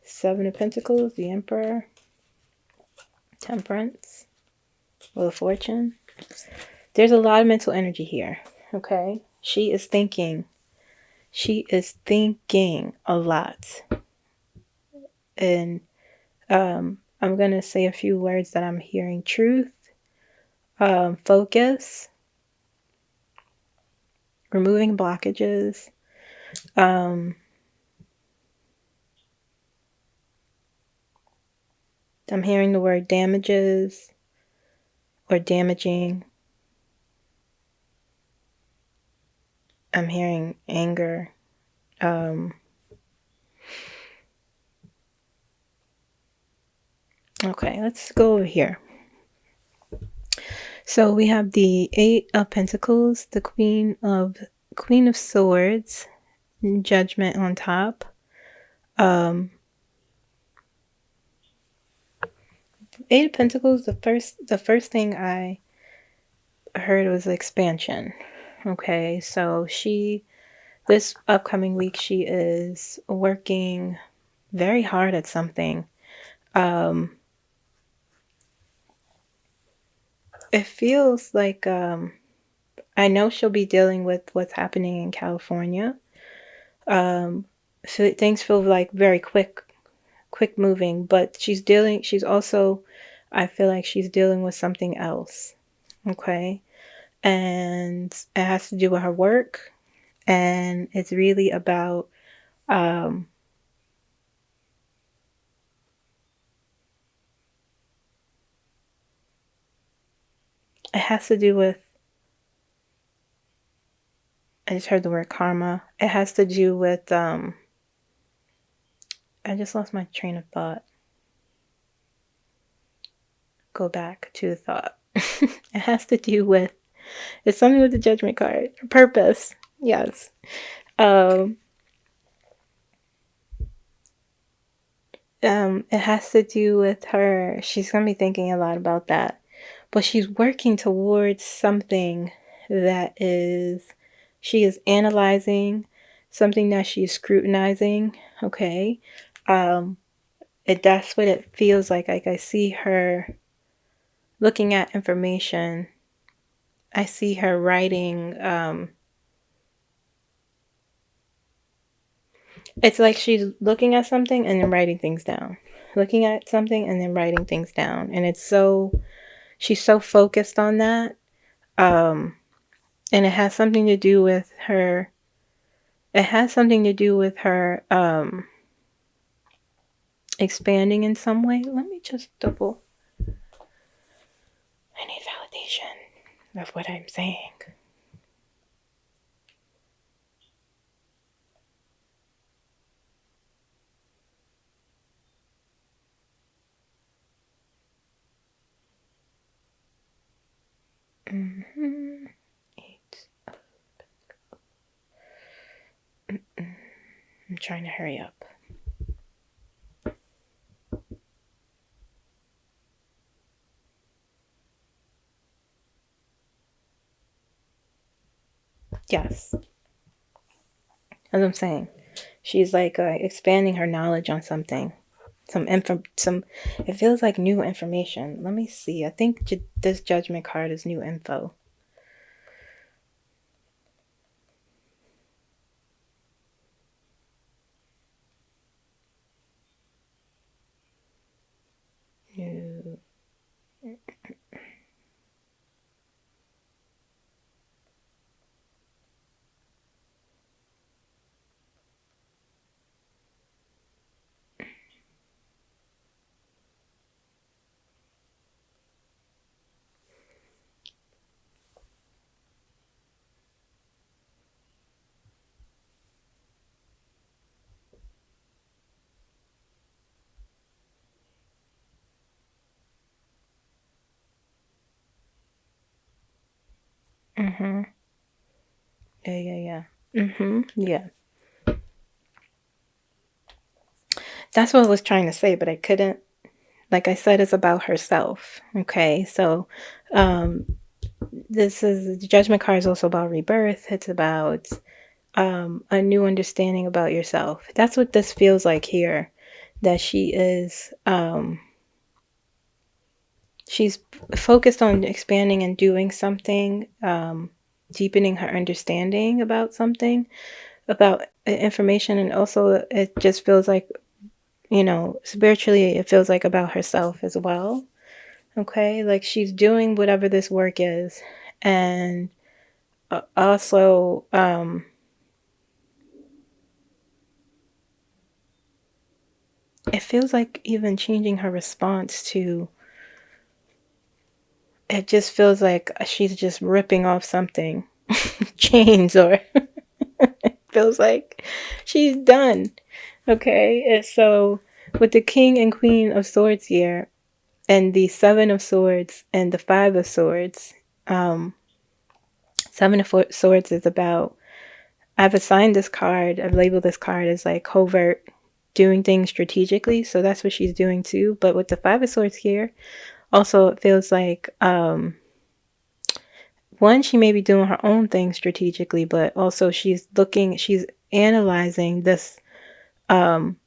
Seven of Pentacles, the Emperor, Temperance, Wheel of Fortune. There's a lot of mental energy here, okay? She is thinking. She is thinking a lot. And I'm going to say a few words that I'm hearing. Truth, focus, removing blockages, I'm hearing the word damages or damaging. I'm hearing anger. Okay, let's go over here. So we have the Eight of Pentacles, the Queen of Swords, Judgment on top. Eight of Pentacles, the first thing I heard was expansion. Okay, so this upcoming week, she is working very hard at something. It feels like I know she'll be dealing with what's happening in California. So things feel like very quick moving, but she's also, I feel like she's dealing with something else. Okay. And it has to do with her work. And it's really about, it has to do with, I just heard the word karma. It has to do with, I just lost my train of thought. Go back to the thought. It has to do with, it's something with the Judgment card. Purpose. Yes. It has to do with her. She's going to be thinking a lot about that. But she's working towards something that she is analyzing, something that she is scrutinizing. Okay. That's what it feels like. Like, I see her looking at information. I see her writing. It's like she's looking at something and then writing things down. Looking at something and then writing things down. And she's so focused on that. And it has something to do with her. It has something to do with her expanding in some way. Let me just double. I need validation of what I'm saying. Mm-hmm. I'm trying to hurry up. Yes. As I'm saying, she's like expanding her knowledge on something. It feels like new information. Let me see. I think this judgment card is new info. New. Mm-hmm. Yeah. Mm-hmm. Yeah. That's what I was trying to say, but I couldn't. Like I said, it's about herself. Okay. So the judgment card is also about rebirth. It's about a new understanding about yourself. That's what this feels like here. That she's focused on expanding and doing something, deepening her understanding about something, about information. And also it just feels like, spiritually, it feels like about herself as well. Okay. Like, she's doing whatever this work is. And also, it feels like even changing her response to it just feels like she's just ripping off something, chains, or it feels like she's done. Okay, and so with the King and Queen of Swords here, and the Seven of Swords and the Five of Swords, Seven of Swords is about, I've assigned this card, I've labeled this card as like covert, doing things strategically, so that's what she's doing too. But with the Five of Swords here, also it feels like one, she may be doing her own thing strategically, but also she's analyzing this. Seven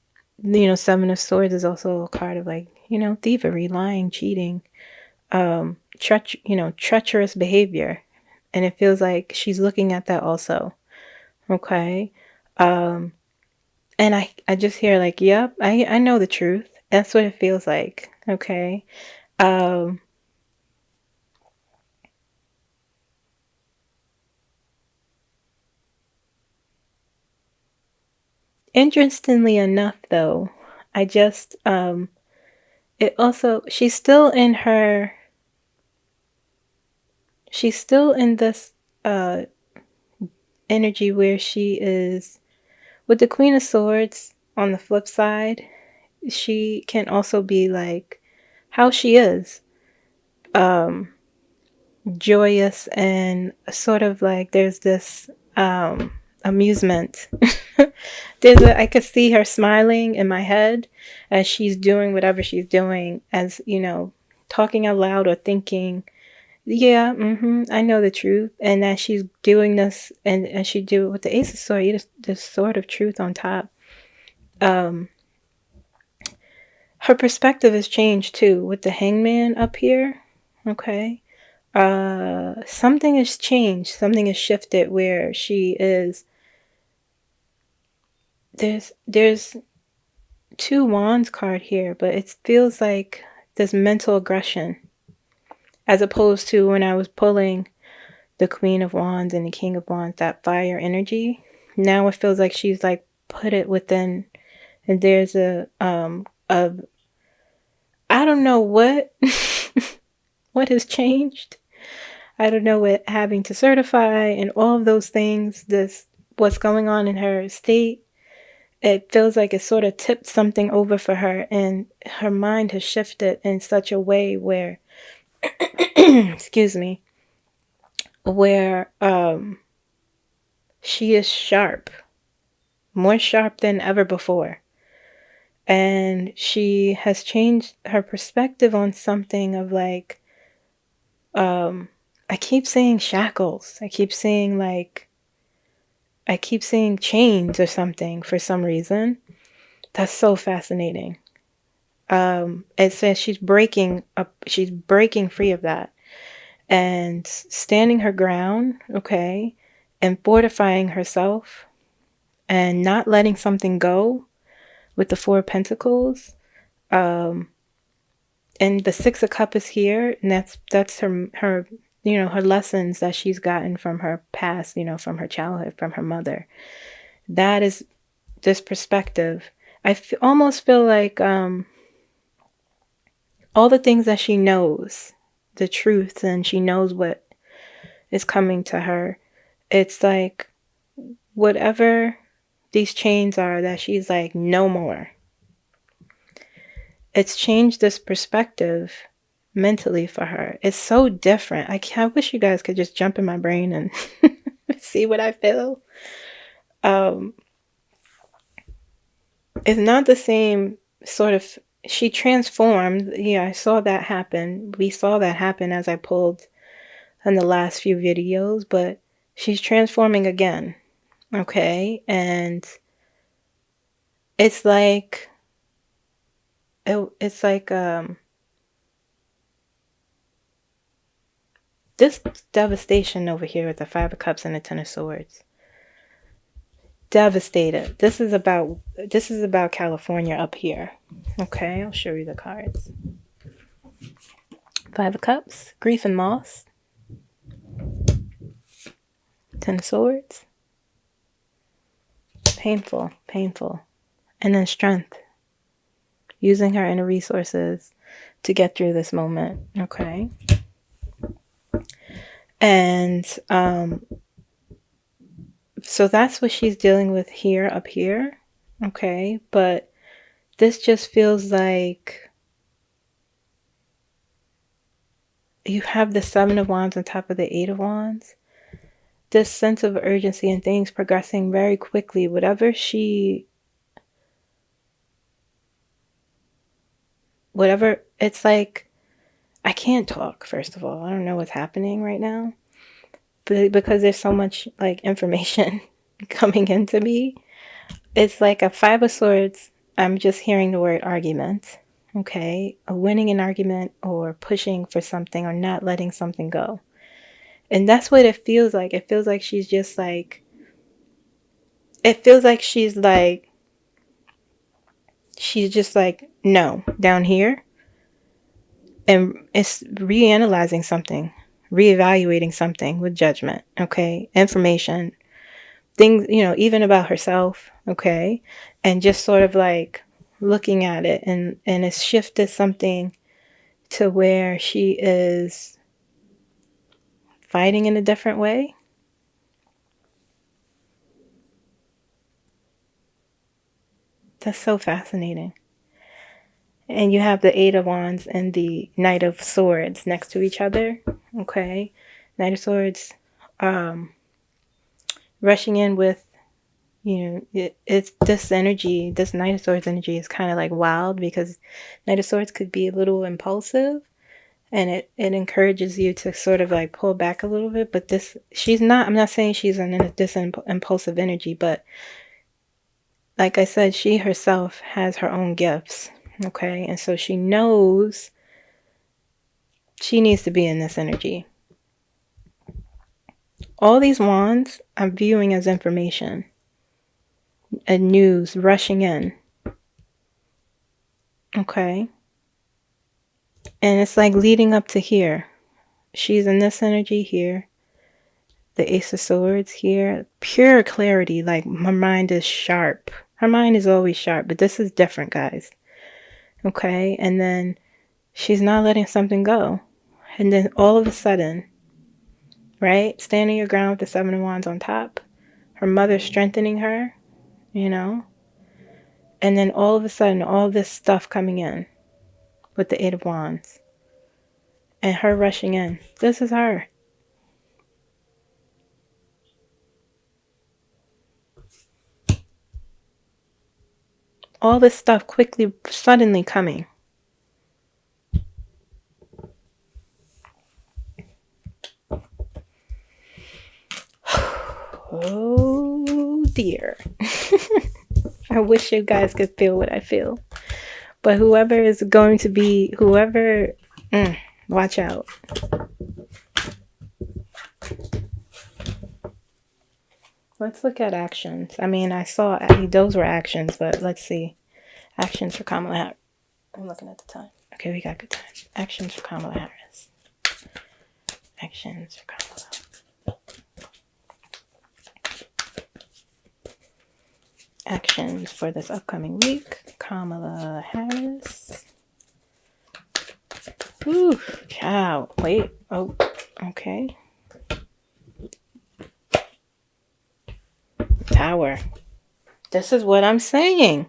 of Swords is also a card of like, thievery, lying, cheating, treacherous behavior. And it feels like she's looking at that also. Okay. And I just hear like, yep, I know the truth. That's what it feels like. Okay. Interestingly enough, though, I just, it also, she's still in this, energy where she is, with the Queen of Swords on the flip side, she can also be like how she is, joyous and sort of like there's this, amusement. I could see her smiling in my head as she's doing whatever she's doing, as talking out loud or thinking, Yeah, I know the truth, and that she's doing this, and she do it with the Ace of Swords, the sword of truth on top. Um, her perspective has changed too with the Hangman up here. Okay, something has changed. Something has shifted where she is. There's two wands card here, but it feels like this mental aggression, as opposed to when I was pulling the Queen of Wands and the King of Wands, that fire energy. Now it feels like she's like put it within, and there's a I don't know what what has changed. I don't know what having to certify and all of those things, this what's going on in her state. It feels like it sort of tipped something over for her, and her mind has shifted in such a way where excuse me, where she is sharp, more sharp than ever before. And she has changed her perspective on something of like, I keep saying shackles. I keep saying chains or something for some reason. That's so fascinating. It says she's breaking free of that and standing her ground, okay, and fortifying herself and not letting something go with the Four of Pentacles. And the Six of Cups is here, and that's her her lessons that she's gotten from her past, from her childhood, from her mother. That is this perspective. I almost feel like all the things that she knows, the truth, and she knows what is coming to her. It's like whatever these chains are, that she's like, no more. It's changed this perspective mentally for her. It's so different. I wish you guys could just jump in my brain and see what I feel. It's not the same sort of, she transformed. Yeah, I saw that happen. We saw that happen as I pulled in the last few videos, but she's transforming again. Okay, and it's like this devastation over here with the Five of Cups and the Ten of Swords. Devastated. This is about California up here. Okay, I'll show you the cards. Five of Cups, grief and loss. Ten of Swords. Painful. And then strength. Using her inner resources to get through this moment. Okay. And so that's what she's dealing with here, up here. Okay. But this just feels like you have the Seven of Wands on top of the Eight of Wands. This sense of urgency and things progressing very quickly. Whatever, it's like, I can't talk, first of all. I don't know what's happening right now. But because there's so much like information coming into me, it's like a Five of Swords. I'm just hearing the word argument. Okay. Winning an argument or pushing for something or not letting something go. And that's what it feels like. It feels like she's just like, no, down here. And it's reanalyzing something, reevaluating something with judgment. Okay. Information, things, even about herself. Okay. And just sort of like looking at it, and it's shifted something to where she is fighting in a different way. That's so fascinating. And you have the Eight of Wands and the Knight of Swords next to each other. Okay. Knight of Swords, rushing in with, it's this energy, this Knight of Swords energy is kind of like wild, because Knight of Swords could be a little impulsive. and it encourages you to sort of like pull back a little bit. But this, I'm not saying she's this impulsive energy, but like I said, she herself has her own gifts, okay? And so she knows she needs to be in this energy. All these wands I'm viewing as information and news rushing in, okay? And it's like leading up to here. She's in this energy here. The Ace of Swords here. Pure clarity, like her mind is sharp. Her mind is always sharp, but this is different, guys. Okay? And then she's not letting something go. And then all of a sudden, right? Standing your ground with the Seven of Wands on top. Her mother strengthening her, you know? And then all of a sudden, all this stuff coming in with the Eight of Wands. And her rushing in. This is her. All this stuff quickly, suddenly coming. Oh dear. I wish you guys could feel what I feel. But whoever is going to be, watch out. Let's look at actions. I mean, I saw those were actions, but let's see. Actions for Kamala Harris. I'm looking at the time. Okay, we got good time. Actions for Kamala Harris. Actions for Kamala. Actions for this upcoming week. Kamala Harris. Ooh, cow. Wait. Oh, okay. Tower. This is what I'm saying.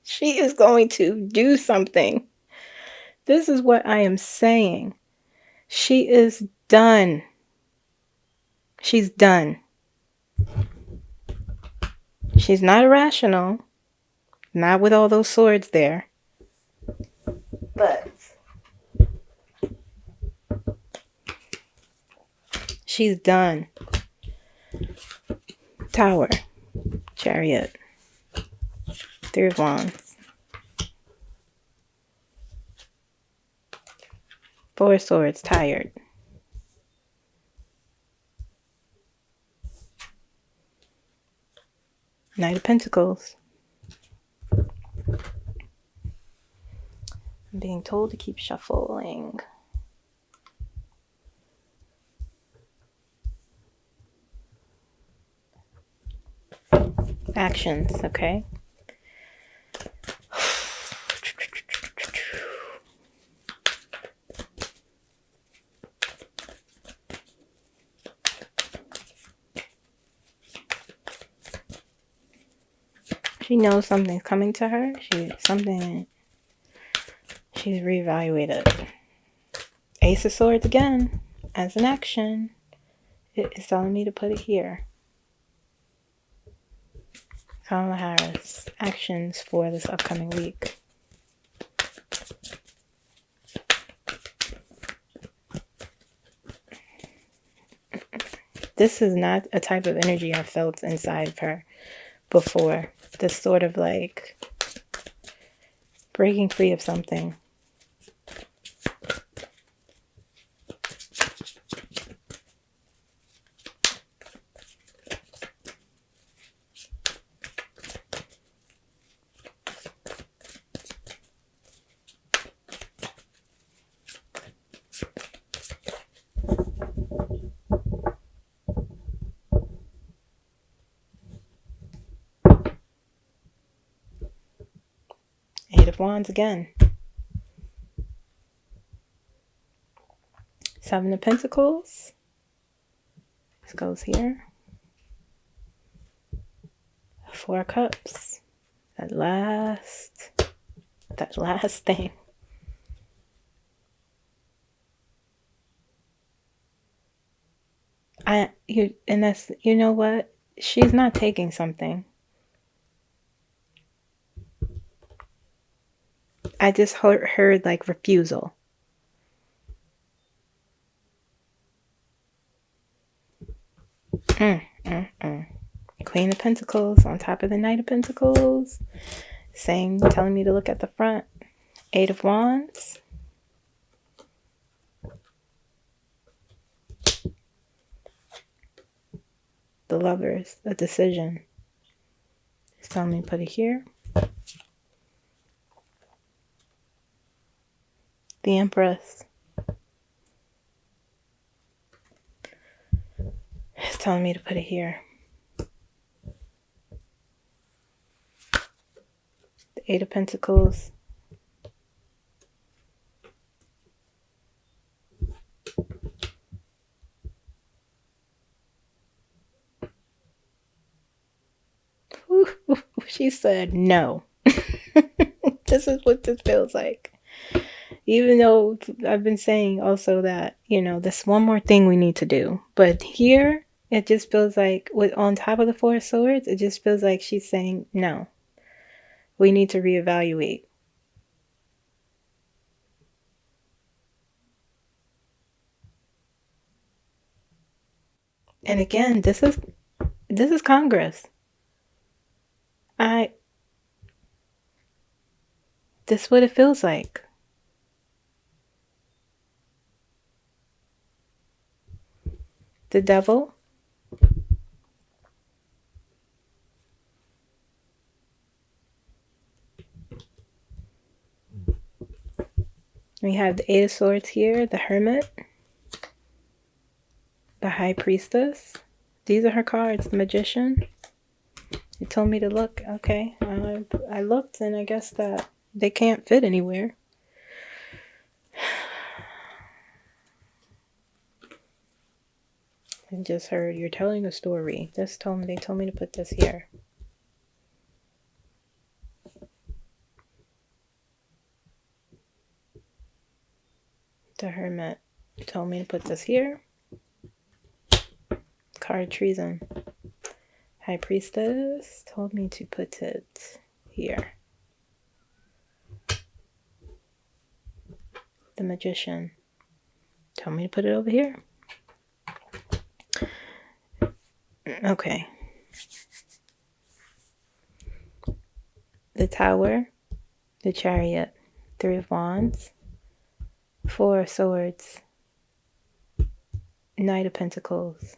She is going to do something. This is what I am saying. She is done. She's done. She's not irrational. Not with all those swords there. But she's done. Tower. Chariot. Three of Wands. Four of Swords. Tired. Knight of Pentacles. I'm being told to keep shuffling. Actions, okay? She knows something's coming to her. She's reevaluated. Ace of Swords again. As an action. It is telling me to put it here. Kamala Harris. Actions for this upcoming week. This is not a type of energy I felt inside of her before. This sort of like breaking free of something. Eight of Wands again. Seven of Pentacles. This goes here. Four of Cups. That last thing. You know what? She's not taking something. I just heard like refusal. Queen of Pentacles on top of the Knight of Pentacles. Telling me to look at the front. Eight of Wands. The Lovers, a decision. It's telling me to put it here. The Empress. It's telling me to put it here. The Eight of Pentacles. She said no. This is what this feels like. Even though I've been saying also that, this one more thing we need to do. But here, it just feels like, on top of the Four of Swords, it just feels like she's saying, no, we need to reevaluate. And again, this is Congress. This is what it feels like. The Devil. We have the Eight of Swords here, the Hermit, the High Priestess. These are her cards, the Magician. You told me to look. Okay, I looked, and I guess that they can't fit anywhere. I just heard you're telling a story. They told me to put this here. The Hermit told me to put this here. Card Treason. High Priestess told me to put it here. The Magician told me to put it over here. Okay. The Tower, the Chariot, Three of Wands, Four of Swords, Knight of Pentacles,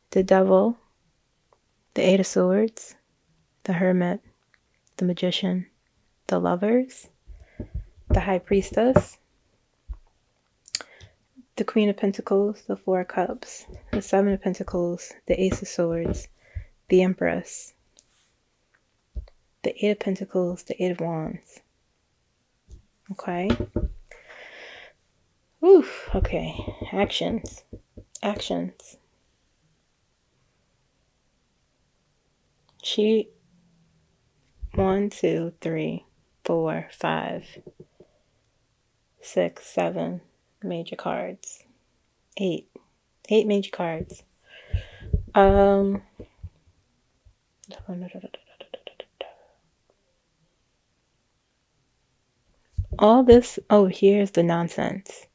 the Devil, the Eight of Swords, the Hermit, the Magician, the Lovers, the High Priestess, the Queen of Pentacles, the Four of Cups, the Seven of Pentacles, the Ace of Swords, the Empress, the Eight of Pentacles, the Eight of Wands. Okay. Oof. Okay. Actions. She 1, 2, 3, 4, 5, 6, 7 major cards. 8 major cards. All this over here is the nonsense.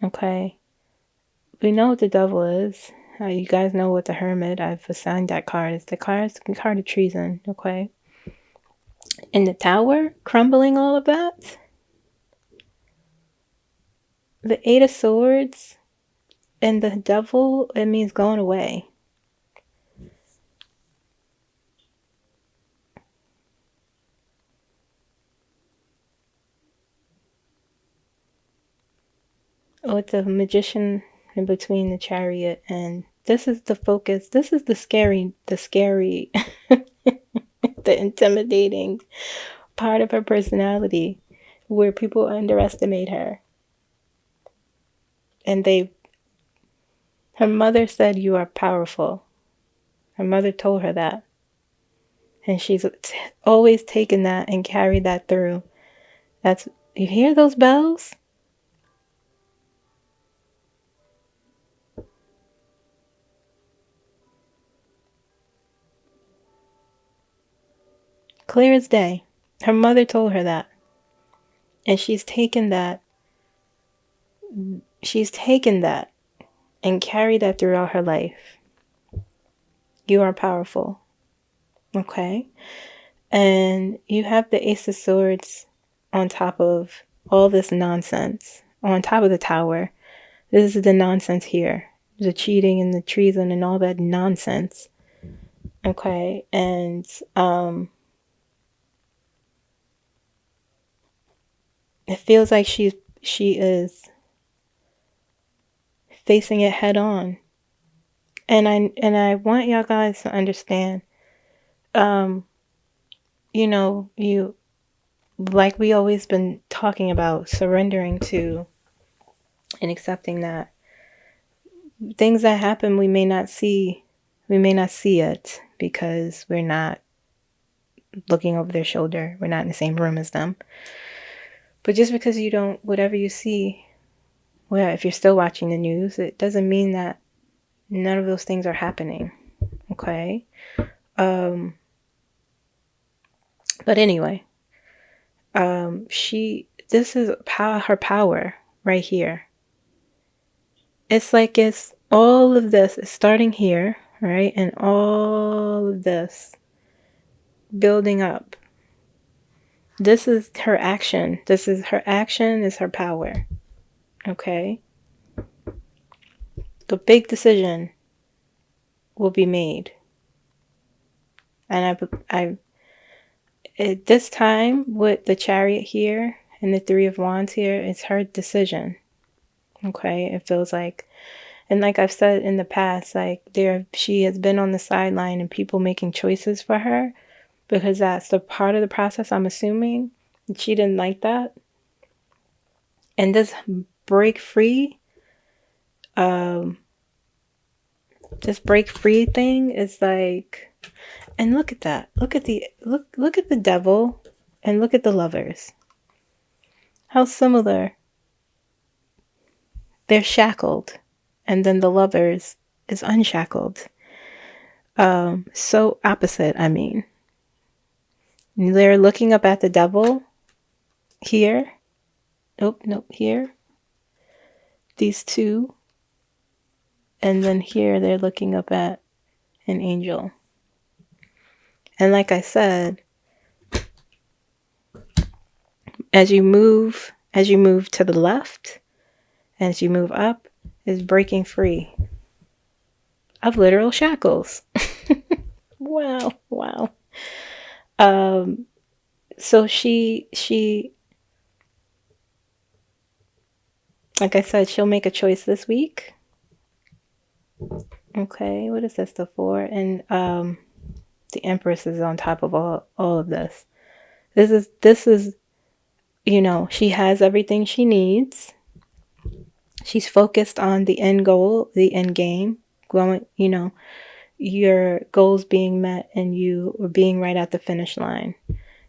Okay. We know what the Devil is. You guys know what the Hermit, I've assigned that card. It's the card of treason. Okay. And the Tower, crumbling all of that. The Eight of Swords and the Devil, it means going away. With the Magician in between the Chariot, and this is the focus. This is the scary, the intimidating part of her personality where people underestimate her. And her mother said, you are powerful. Her mother told her that. And she's always taken that and carried that through. You hear those bells? Clear as day. Her mother told her that. And she's taken that and carry that throughout her life. You are powerful. Okay? And you have the Ace of Swords on top of all this nonsense, on top of the Tower. This is the nonsense here. The cheating and the treason and all that nonsense. Okay? And it feels like she is facing it head on. And I want y'all guys to understand, you know, you, like we always been talking about, surrendering to and accepting that things that happen we may not see it because we're not looking over their shoulder. We're not in the same room as them. But just because you don't, whatever you see, well, if you're still watching the news, it doesn't mean that none of those things are happening. Okay? But anyway, this is her power right here. It's like it's all of this is starting here, right? And all of this building up. This is her action. Is her power. Okay? The big decision will be made. And at this time, with the Chariot here and the Three of Wands here, it's her decision. Okay? It feels like, and like I've said in the past, like she has been on the sideline and people making choices for her, because that's the part of the process, I'm assuming. She didn't like that. And this break free thing is like, and look at that. Look at the Devil and look at the Lovers. How similar. They're shackled, and then the Lovers is unshackled. So opposite, I mean. They're looking up at the Devil here. Nope, here. These two. And then here they're looking up at an angel. And like I said, as you move to the left, as you move up, is breaking free of literal shackles. Wow. So she, like I said, she'll make a choice this week. Okay, what is this, the 4? And the Empress is on top of all of this. This is, you know, she has everything she needs. She's focused on the end goal, the end game, going, you know, your goals being met and you being right at the finish line,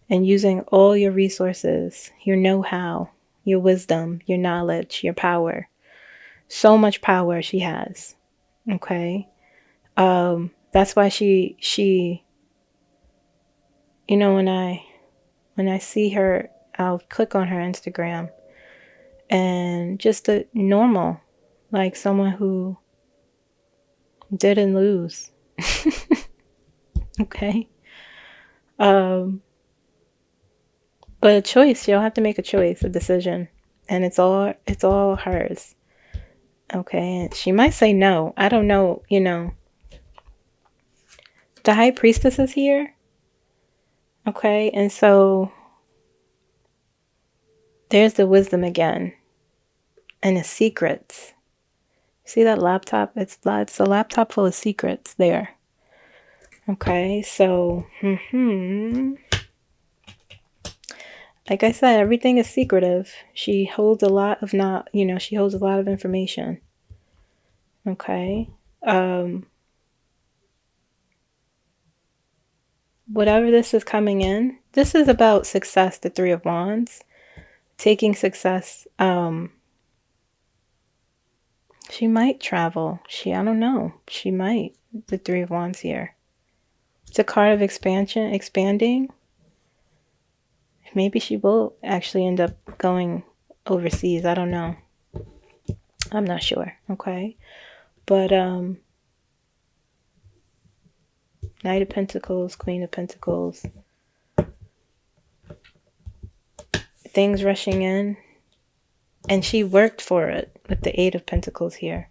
and using all your resources, your know-how, your wisdom, your knowledge, your power. So much power she has. Okay? That's why she, you know, when I see her, I'll click on her Instagram, and just a normal, like someone who didn't lose. Okay? But a choice, you'll have to make a choice, a decision. And it's all hers. Okay? And she might say no. I don't know, you know. The High Priestess is here. Okay? And so there's the wisdom again. And the secrets. See that laptop? It's a laptop full of secrets there. Okay, so like I said, everything is secretive. She holds a lot of she holds a lot of information. Okay. Whatever this is coming in, this is about success, the Three of Wands. Taking success. She might travel. I don't know. She might. The Three of Wands here. It's a card of expanding. Maybe she will actually end up going overseas. I don't know. I'm not sure. Okay. But Knight of Pentacles, Queen of Pentacles. Things rushing in. And she worked for it with the Eight of Pentacles here.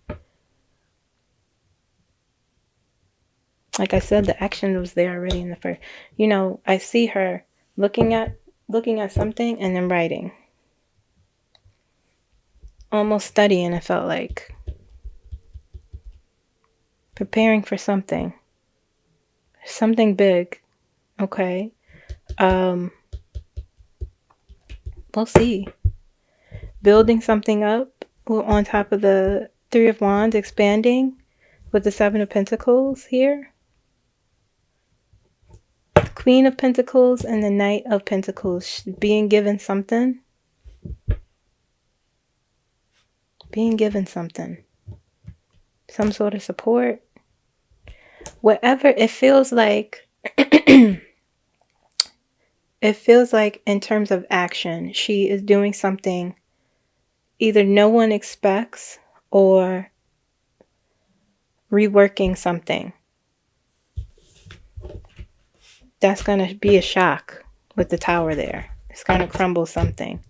Like I said, the action was there already in the first. You know, I see her looking at something and then writing. Almost studying, it felt like. Preparing for something. Something big. Okay. We'll see. Building something up on top of the Three of Wands, expanding with the Seven of Pentacles here. Queen of Pentacles and the Knight of Pentacles, being given something. Being given something. Some sort of support. Whatever it feels like. It feels like in terms of action, she is doing something either no one expects or reworking something. That's going to be a shock with the Tower there. It's going to crumble something.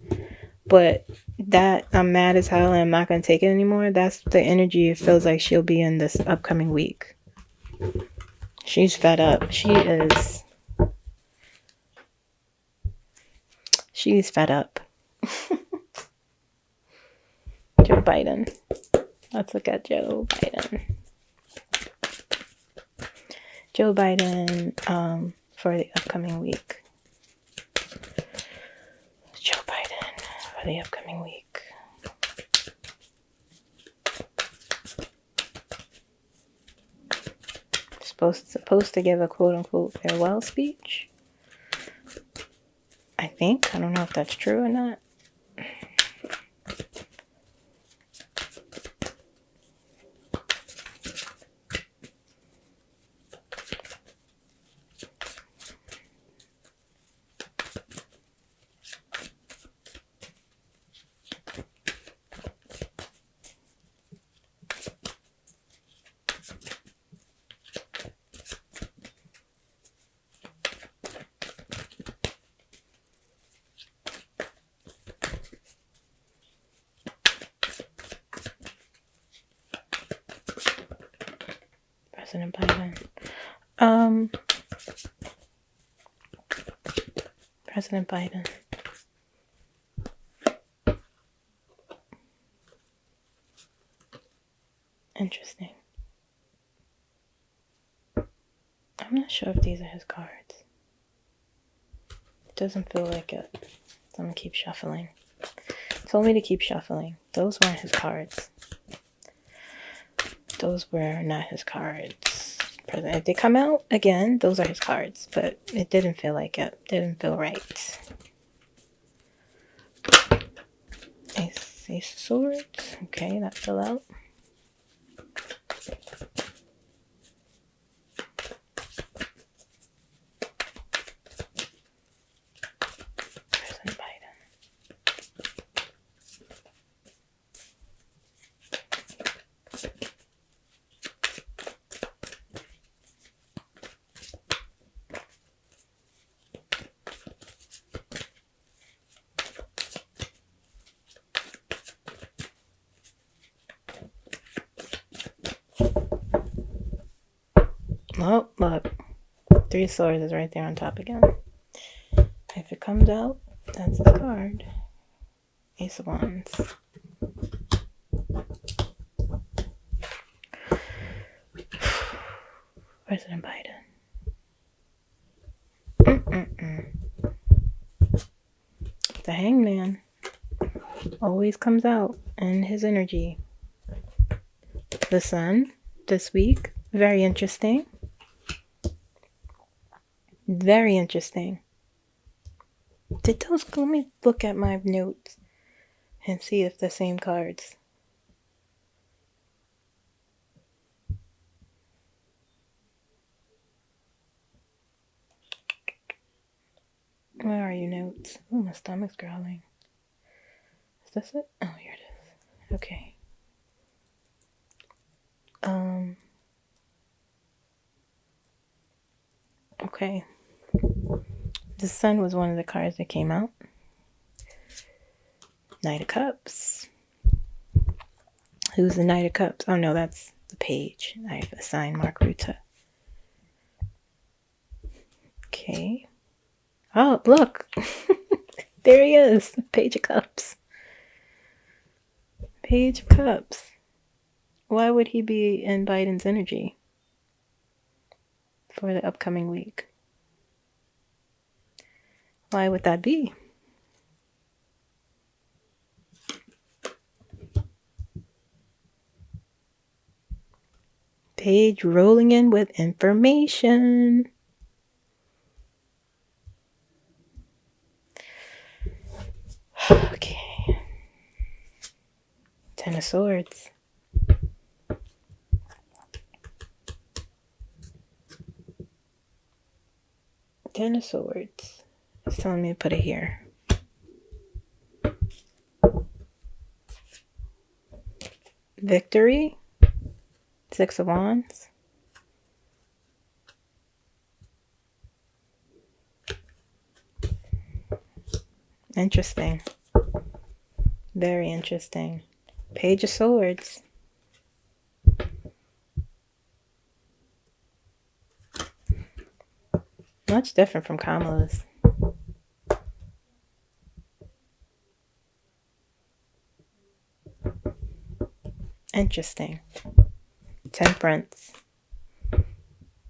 But that I'm mad as hell and I'm not going to take it anymore. That's the energy it feels like she'll be in this upcoming week. She's fed up. She's fed up. Joe Biden. Let's look at Joe Biden. Joe Biden for the upcoming week. Joe Biden for the upcoming week. Supposed to give a quote-unquote farewell speech. I think. I don't know if that's true or not. President Biden. President Biden. Interesting. I'm not sure if these are his cards. It doesn't feel like it. So I'm gonna keep shuffling. It told me to keep shuffling. Those weren't his cards. Those were not his cards. If they come out again, those are his cards. But it didn't feel like it. Didn't feel right. Ace of Swords. Okay, that fell out. President Biden. Oh, look. Three of Swords is right there on top again. If it comes out, that's the card. Ace of Wands. President Biden. The Hangman always comes out in his energy. The Sun this week. Very interesting. Very interesting. Did those... Let me look at my notes and see if the same cards. Where are your notes? Oh, my stomach's growling. Is this it? Oh, here it is. Okay. Okay. The Sun was one of the cards that came out. Knight of Cups. Who's the Knight of Cups? Oh no, that's the page. I've assigned Mark Ruta. Okay. Oh, look. There he is. Page of Cups. Page of Cups. Why would he be in Biden's energy for the upcoming week? Why would that be? Page rolling in with information. Okay. Ten of Swords. Ten of Swords. It's telling me to put it here. Victory. Six of Wands. Interesting. Very interesting. Page of Swords. Much different from Kamala's. Interesting. Temperance.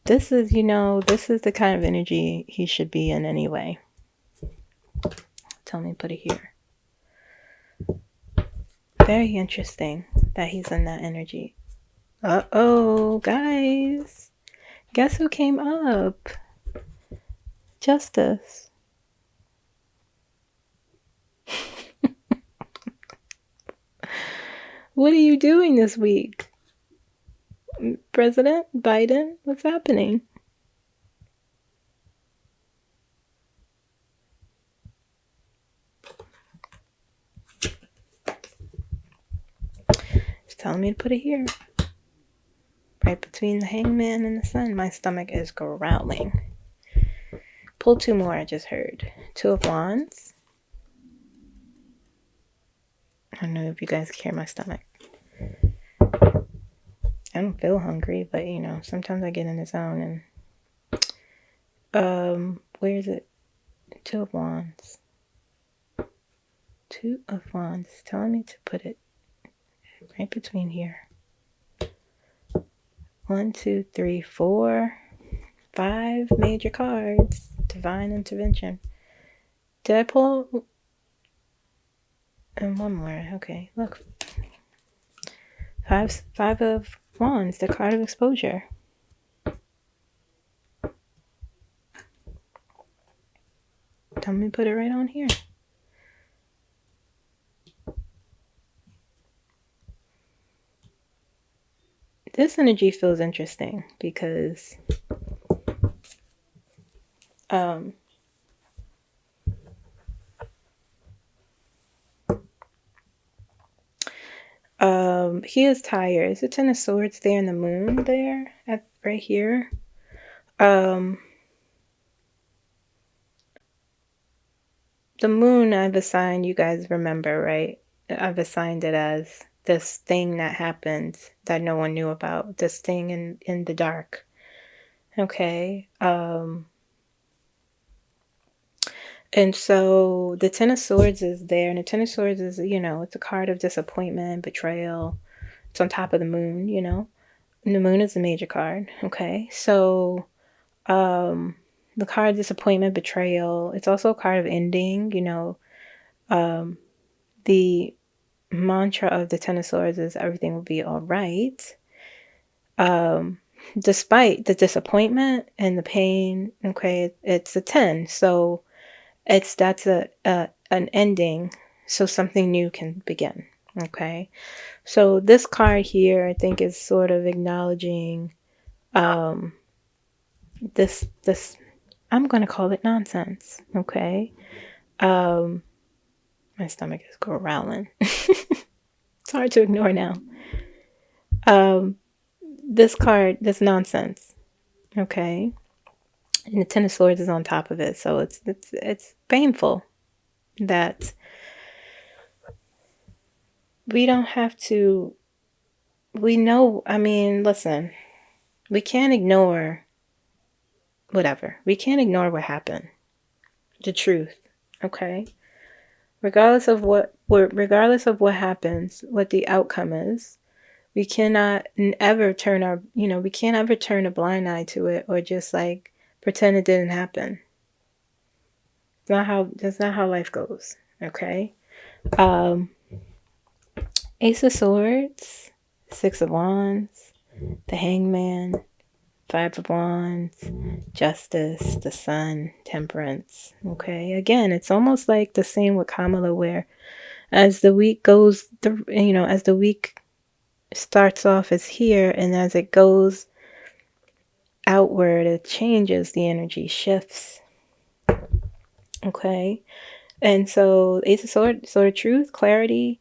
This is, this is the kind of energy he should be in anyway. Tell me to put it here. Very interesting that he's in that energy. Uh-oh, guys. Guess who came up? Justice. What are you doing this week? President Biden, what's happening? It's telling me to put it here. Right between the Hangman and the Sun. My stomach is growling. Pull two more, I just heard. Two of Wands. I don't know if you guys can hear my stomach. I don't feel hungry, but sometimes I get in the zone and where is it? Two of Wands. Two of Wands. It's telling me to put it right between here. 1, 2, 3, 4, 5 major cards. Divine intervention. Did I pull? And one more. Okay, look. Five of Wands, the card of exposure. Tell me to put it right on here. This energy feels interesting because he is tired. Is the Ten of Swords there and the Moon there right here? The Moon I've assigned, you guys remember, right? I've assigned it as this thing that happened that no one knew about. This thing in the dark. Okay. And so the Ten of Swords is there, and the Ten of Swords is, it's a card of disappointment, betrayal. It's on top of the Moon, and the Moon is a major card. Okay. So the card of disappointment, betrayal, it's also a card of ending. The mantra of the Ten of Swords is everything will be all right. Despite the disappointment and the pain, okay, it's a 10. So that's an ending, so something new can begin. Okay. So this card here, I think, is sort of acknowledging this I'm going to call it nonsense. Okay. My stomach is growling. It's hard to ignore now. this card, this nonsense, okay? And the Ten of Swords is on top of it, so it's painful that we don't have to. We know. I mean, listen, we can't ignore whatever. We can't ignore what happened. The truth, okay? Regardless of what happens, what the outcome is, we cannot ever turn we can't ever turn a blind eye to it or just like pretend it didn't happen. That's not how life goes, okay? Ace of Swords, Six of Wands, the Hangman, Five of Wands, Justice, the Sun, Temperance. Okay, again, it's almost like the same with Kamala, where as the week goes, as the week starts off as here, and as it goes outward, it changes, the energy shifts. Okay, and so Ace of Swords, Sword of Truth, clarity.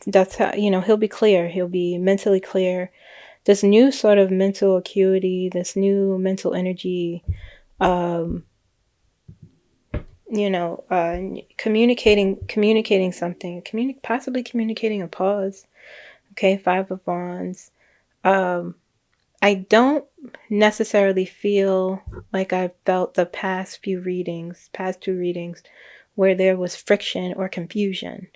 That's how, he'll be clear. He'll be mentally clear. This new sort of mental acuity, this new mental energy, communicating something, possibly communicating a pause. Okay, Five of Wands. I don't necessarily feel like I felt the past two readings, where there was friction or confusion.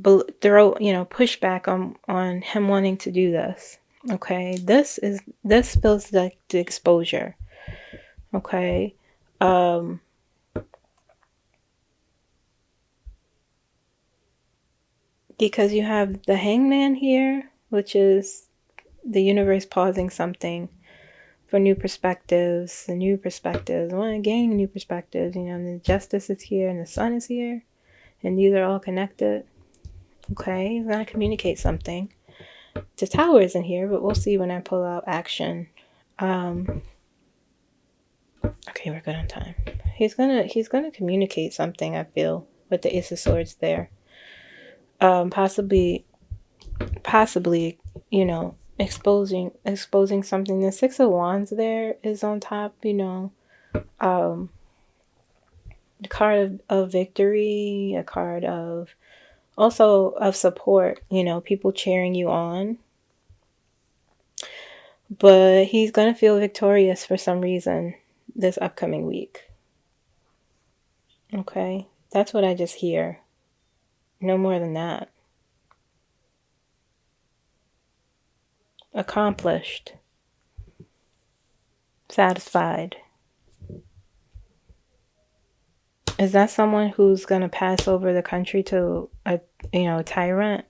Pushback on him wanting to do this. Okay, this feels like the exposure. Okay, because you have the Hangman here, which is the universe pausing something for new perspectives. Well, gaining new perspectives. The Justice is here and the Sun is here, and these are all connected. Okay, he's gonna communicate something. The Tower isn't here, but we'll see when I pull out Action. Okay, we're good on time. He's gonna communicate something, I feel, with the Ace of Swords there. Possibly, exposing something. The Six of Wands there is on top, the card of victory, a card of also of support, people cheering you on. But he's going to feel victorious for some reason this upcoming week. Okay, that's what I just hear. No more than that. Accomplished. Satisfied. Is that someone who's going to pass over the country to a tyrant?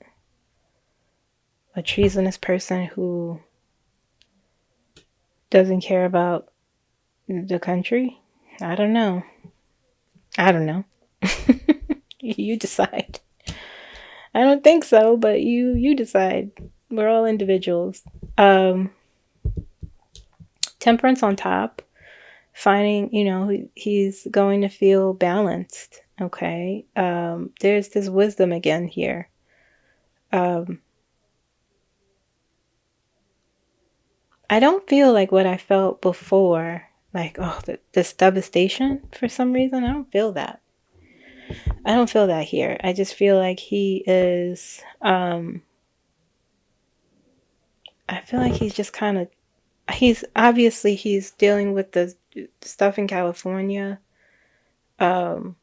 A treasonous person who doesn't care about the country? I don't know. You decide. I don't think so, but you decide. We're all individuals. Temperance on top. Finding, he's going to feel balanced. Okay. There's this wisdom again here. I don't feel like what I felt before, like, this devastation for some reason. I don't feel that. I don't feel that here. I just feel like he is, I feel like he's just kind of, he's dealing with the stuff in California. But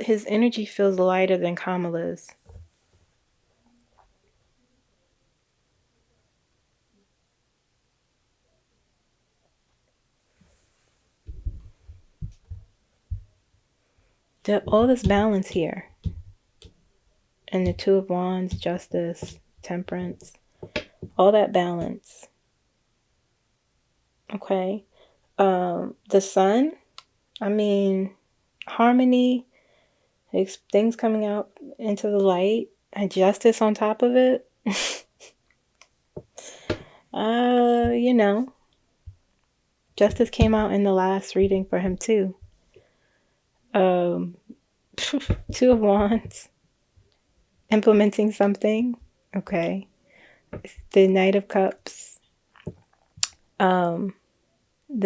his energy feels lighter than Kamala's. All this balance here. And the Two of Wands, Justice, Temperance. All that balance. Okay. The Sun. Harmony. Things coming out into the light. And Justice on top of it. Justice came out in the last reading for him too. Two of Wands. Implementing something. Okay. The Knight of Cups, the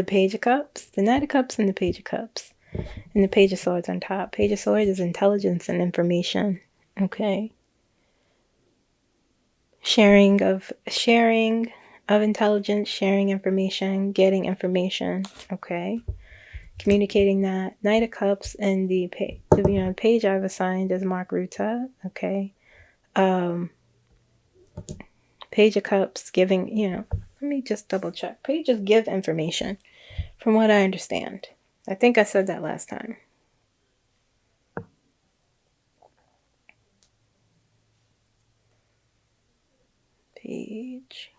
Page of Cups, the Knight of Cups, and the Page of Cups, and the Page of Swords on top. Page of Swords is intelligence and information. Okay. Sharing of intelligence, sharing information, getting information. Okay. Communicating that. Knight of Cups and the page I've assigned is Mark Ruta. Okay. Page of Cups giving, let me just double check. Pages give information from what I understand. I think I said that last time. Page.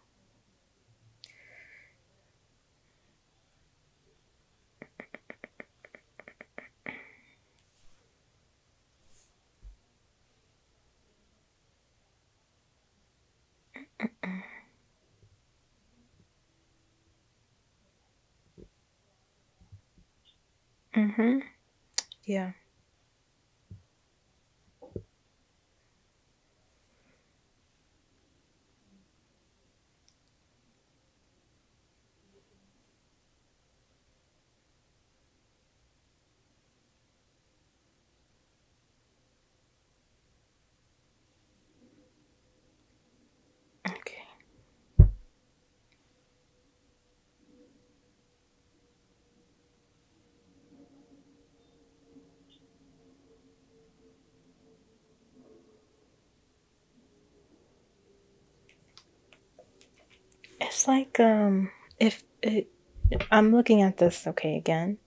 Yeah. Okay. It's like if I'm looking at this again.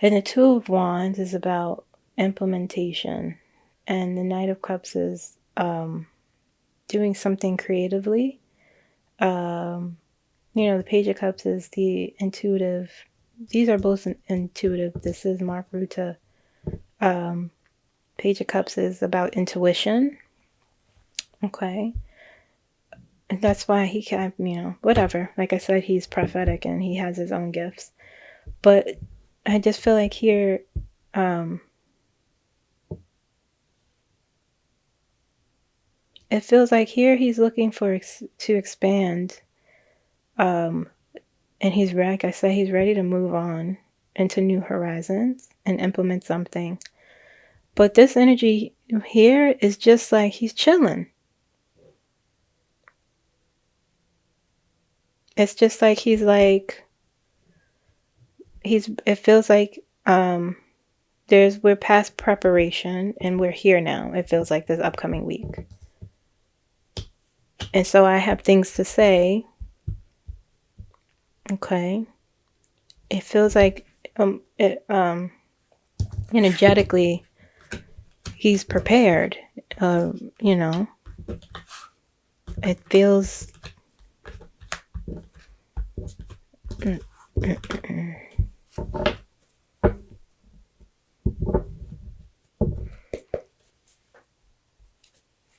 And the Two of Wands is about implementation, and the Knight of Cups is doing something creatively. The Page of Cups is the intuitive. These are both intuitive. This is Mark Ruta. Page of Cups is about intuition. Okay. And that's why he can, whatever. Like I said, he's prophetic and he has his own gifts. But I just feel like here, it feels like here he's looking to expand. And he's like I said, he's ready to move on into new horizons and implement something. But this energy here is just like he's chilling. It's just like it feels like we're past preparation and we're here now. It feels like this upcoming week. And so I have things to say. Okay. It feels like energetically he's prepared. It feels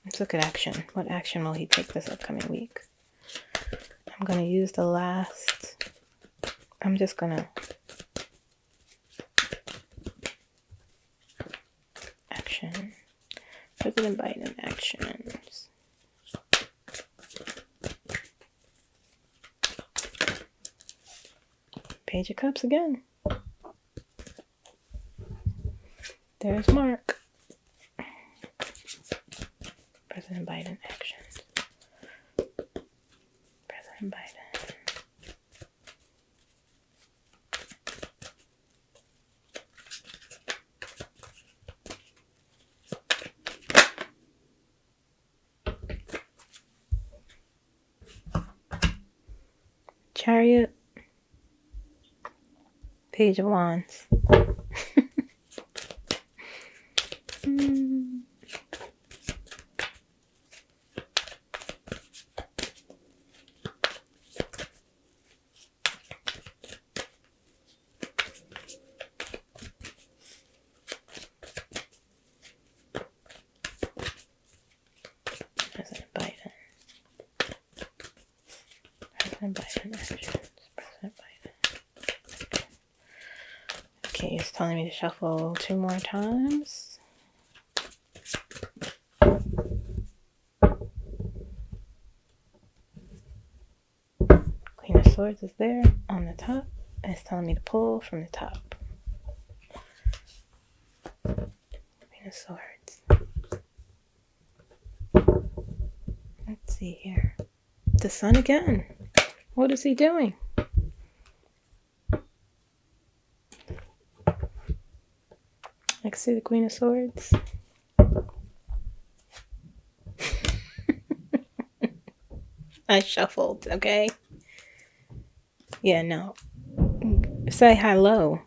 Let's look at action. What action will he take this upcoming week? I'm going to use the last. I'm just going to. Action. President Biden actions. Page of Cups again. There's Mark. President Biden actions. President Biden. Chariot. Page of Wands. President Biden. President Biden actions. President Biden. Okay, it's telling me to shuffle 2 more times. Swords is there on the top. And it's telling me to pull from the top. Queen of Swords. Let's see here. The Sun again. What is he doing? Next to the Queen of Swords. I shuffled, okay? Yeah, no. Say hello.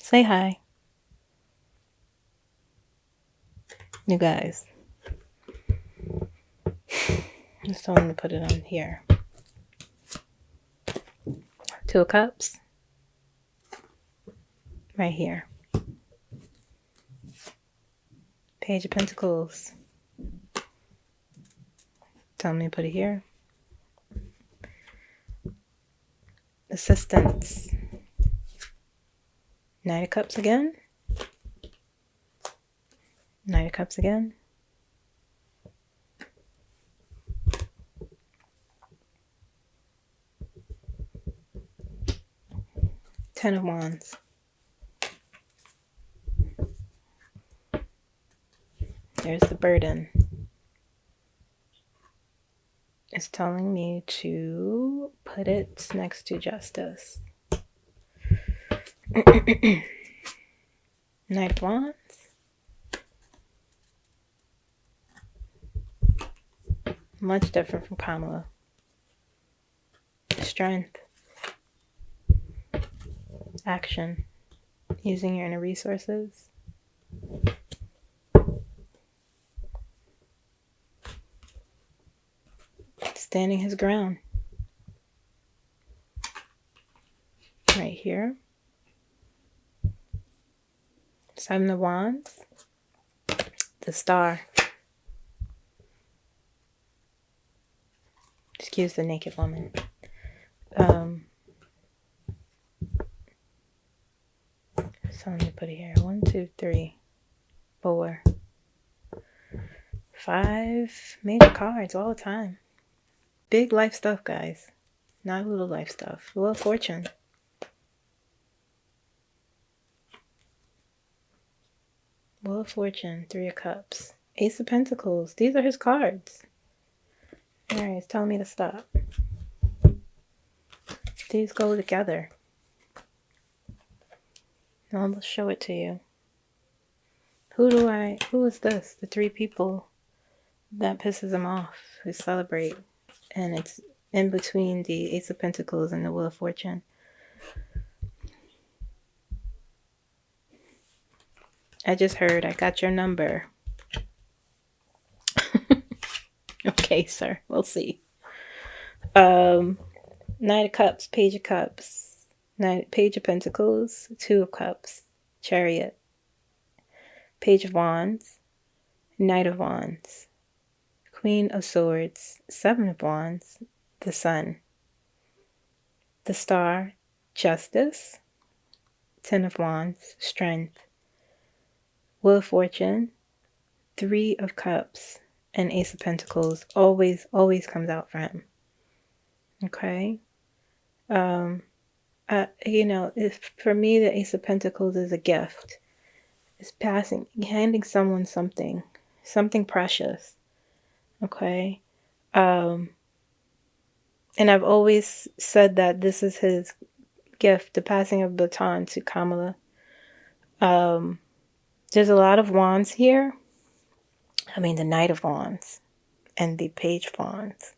Say hi. You guys. I'm just telling him to put it on here. Two of Cups. Right here. Page of Pentacles. Tell me to put it here. Assistance. Knight of Cups again. Knight of Cups again. Ten of Wands. There's the burden. It's telling me to put it next to Justice. Knight of Wands. Much different from Kamala. Strength. Action. Using your inner resources. Standing his ground. Right here. Seven of Wands. The Star. Excuse the naked woman. So let me put it here. 1, 2, 3, 4, 5 major cards all the time. Big life stuff, guys. Not little life stuff. Wheel of Fortune. Wheel of Fortune. 3 of Cups. Ace of Pentacles. These are his cards. Alright, it's telling me to stop. These go together. Now I'll show it to you. Who is this? The 3 people that pisses him off, who celebrate. And it's in between the Ace of Pentacles and the Wheel of Fortune. I just heard, I got your number. Okay, sir. We'll see. Knight of Cups, Page of Cups, Page of Pentacles, 2 of Cups, Chariot, Page of Wands, Knight of Wands, Queen of Swords, 7 of Wands, the Sun, the Star, Justice, 10 of Wands, Strength, Wheel of Fortune, 3 of Cups, and Ace of Pentacles always comes out for him. Okay? You know, for me, the Ace of Pentacles is a gift. It's handing someone something precious. Okay? And I've always said that this is his gift, the passing of baton to Kamala. There's a lot of wands here. I mean, the Knight of Wands and the Page of Wands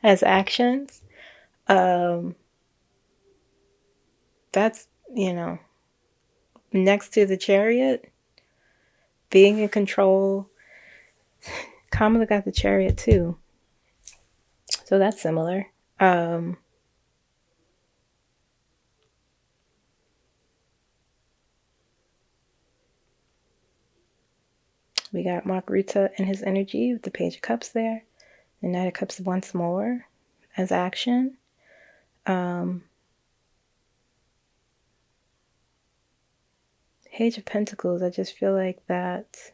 as actions. That's, you know, next to the Chariot, being in control. Kamala got the Chariot too. So that's similar. We got Mark Rutte and his energy with the Page of Cups there. The Knight of Cups once more as action. Page of Pentacles, I just feel like that.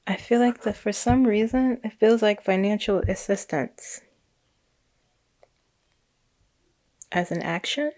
I feel like that for some reason, it feels like financial assistance. as an action.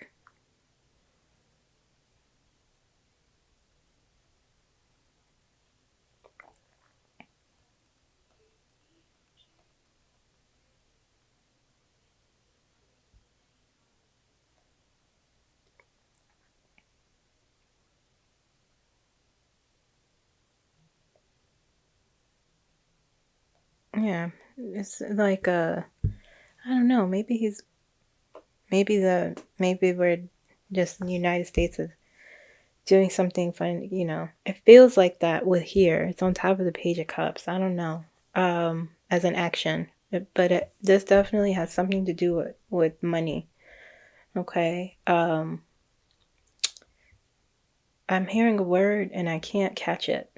Yeah, it's like I don't know, maybe we're just in the United States is doing something fun, you know. It feels like that with here. It's on top of the Page of Cups. I don't know. As an action. This definitely has something to do with money. Okay. I'm hearing a word and I can't catch it.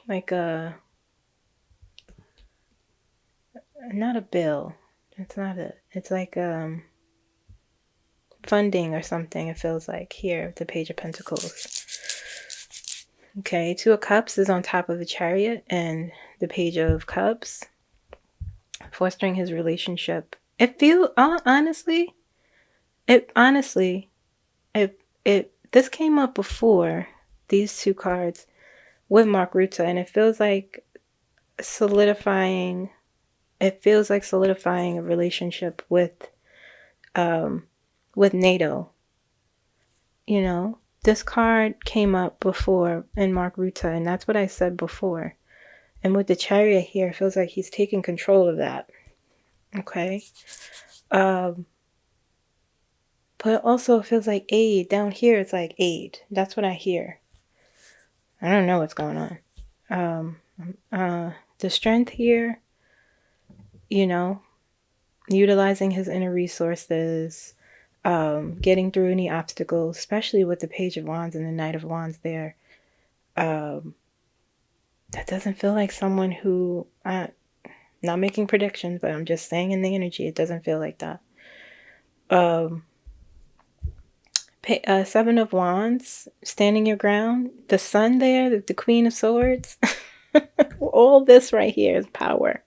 Like not a bill. It's not it. It's like funding or something. It feels like here, the Page of Pentacles. Okay, Two of Cups is on top of the Chariot and the Page of Cups, fostering his relationship. It feels honestly, this came up before these two cards with Mark Rutte, and it feels like solidifying. It feels like solidifying a relationship with NATO. You know, this card came up before in Mark Rutte, and that's what I said before. And with the Chariot here, it feels like he's taking control of that. Okay. But it also feels like aid. Down here, it's like aid. That's what I hear. I don't know what's going on. The strength here, you know, utilizing his inner resources, getting through any obstacles, especially with the Page of Wands and the Knight of Wands there. That doesn't feel like someone who, not making predictions, but I'm just saying in the energy, it doesn't feel like that. Seven of Wands, standing your ground. The Sun there, the Queen of Swords. All this right here is power.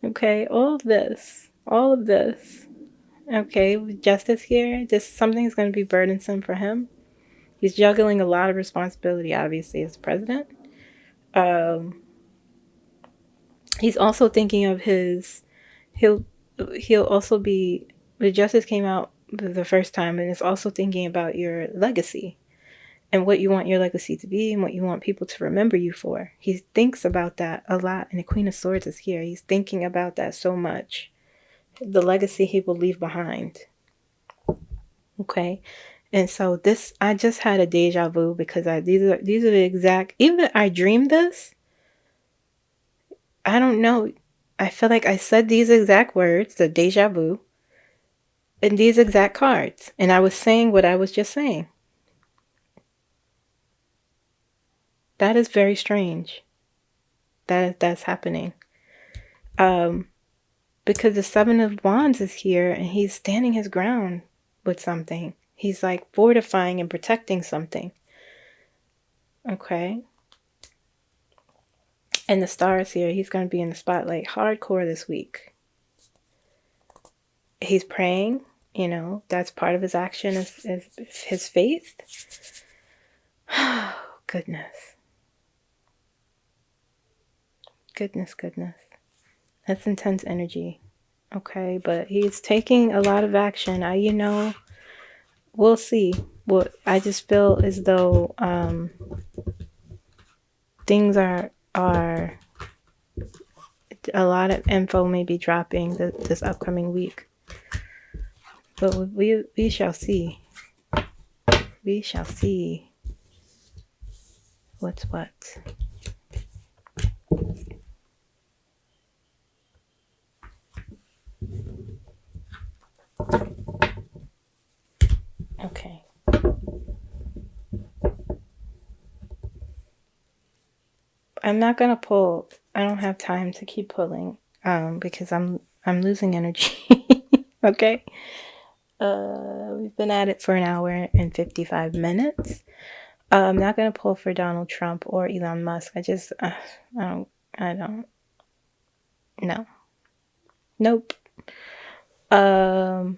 Okay, all of this. Okay, with Justice here, something's going to be burdensome for him. He's juggling a lot of responsibility, obviously, as president. He's also thinking of he'll also be, the Justice came out the first time, and it's also thinking about your legacy and what you want your legacy to be and what you want people to remember you for. He thinks about that a lot, and the Queen of Swords is here. He's thinking about that so much. The legacy he will leave behind. Okay. And so I just had a deja vu because these are the exact, even I dreamed this. I don't know. I feel like I said these exact words, the deja vu, in these exact cards. And I was saying what I was just saying. That is very strange. That's happening. Because the Seven of Wands is here and he's standing his ground with something. He's like fortifying and protecting something. Okay. And the stars here, he's going to be in the spotlight hardcore this week. He's praying, you know, that's part of his action, is his faith. Oh, goodness. Goodness. That's intense energy. Okay, but he's taking a lot of action. We'll see. Well, I just feel as though things are a lot of info may be dropping this upcoming week. But we shall see. We shall see what's what. Okay. I'm not gonna pull. I don't have time to keep pulling because I'm losing energy. Okay. We've been at it for an hour and 55 minutes. I'm not going to pull for Donald Trump or Elon Musk. I don't, no. Nope. Um,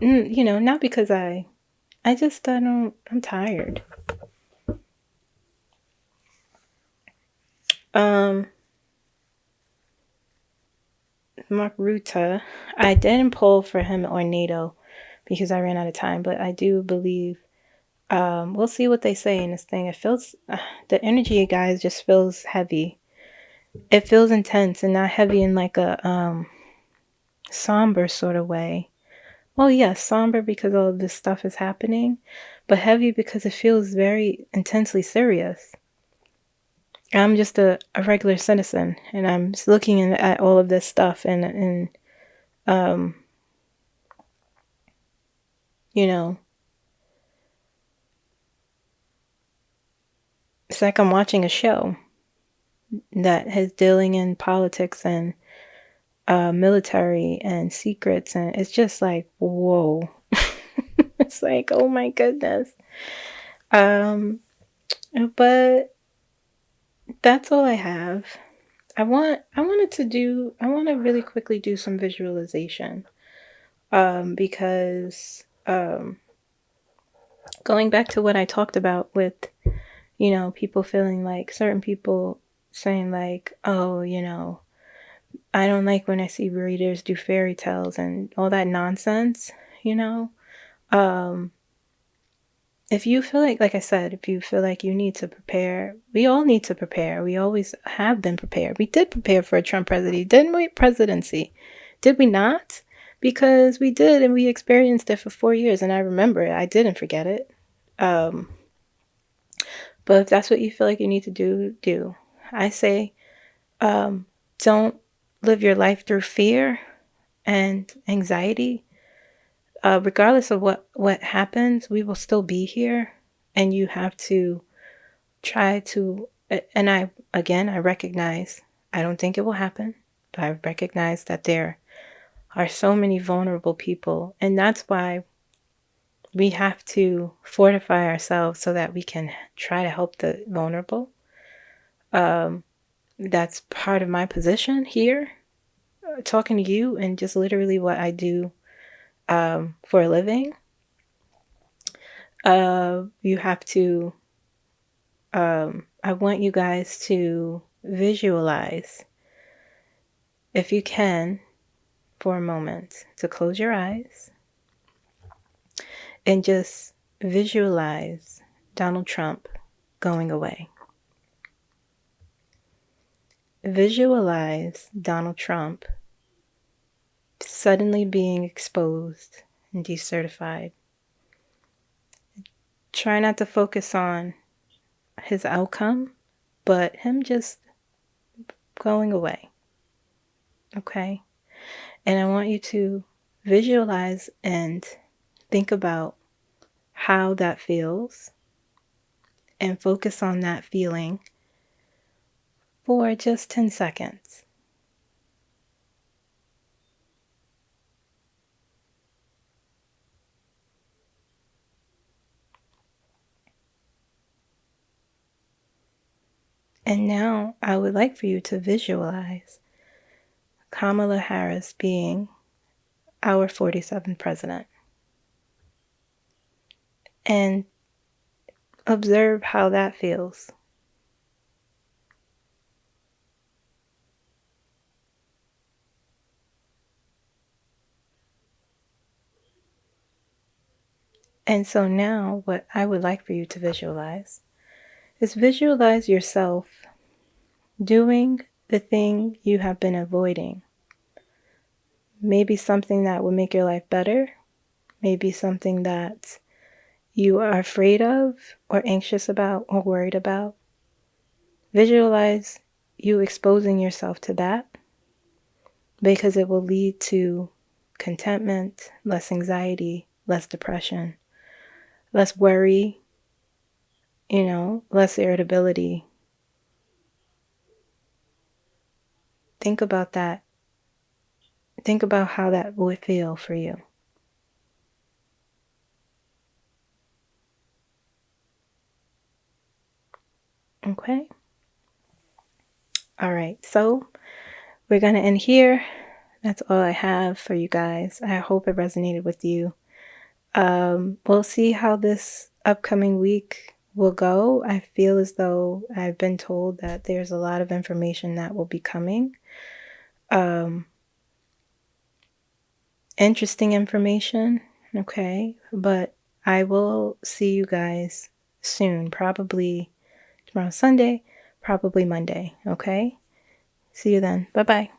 not because I just, I'm tired. Mark Rutte, I didn't pull for him or NATO because I ran out of time, but I do believe, we'll see what they say in this thing. It feels, the energy, guys, just feels heavy. It feels intense and not heavy in like a, somber sort of way. Well, yes, somber because all of this stuff is happening, but heavy because it feels very intensely serious. I'm just a regular citizen, and I'm just looking at all of this stuff, and it's like I'm watching a show that is dealing in politics and military and secrets, and it's just like, whoa. It's like, oh my goodness. But that's all I have. I want to really quickly do some visualization. Because going back to what I talked about with, people feeling like, certain people saying like, oh, I don't like when I see readers do fairy tales and all that nonsense, if you feel like I said, if you feel like you need to prepare, we all need to prepare. We always have been prepared. We did prepare for a Trump presidency. Did we not? Because we did, and we experienced it for 4 years, and I remember it. I didn't forget it. But if that's what you feel like you need to do. I say, don't live your life through fear and anxiety. Regardless of what happens, we will still be here, and you have to try to, and I recognize, I don't think it will happen, but I recognize that there are so many vulnerable people, and that's why we have to fortify ourselves so that we can try to help the vulnerable. That's part of my position here, talking to you, and just literally what I do for a living. You have to, I want you guys to visualize, if you can, for a moment, to close your eyes and just visualize Donald Trump going away. Visualize Donald Trump suddenly being exposed and decertified. Try not to focus on his outcome, but him just going away. Okay? And I want you to visualize and think about how that feels and focus on that feeling for just 10 seconds. And now I would like for you to visualize Kamala Harris being our 47th president. And observe how that feels. And so now what I would like for you to visualize is visualize yourself doing the thing you have been avoiding. Maybe something that will make your life better. Maybe something that you are afraid of or anxious about or worried about. Visualize you exposing yourself to that, because it will lead to contentment, less anxiety, less depression, less worry, less irritability. Think about that. Think about how that would feel for you. Okay. All right. So we're going to end here. That's all I have for you guys. I hope it resonated with you. We'll see how this upcoming week will go. I feel as though I've been told that there's a lot of information that will be coming. Interesting information. Okay. But I will see you guys soon. Probably tomorrow Sunday, probably Monday. Okay. See you then. Bye-bye.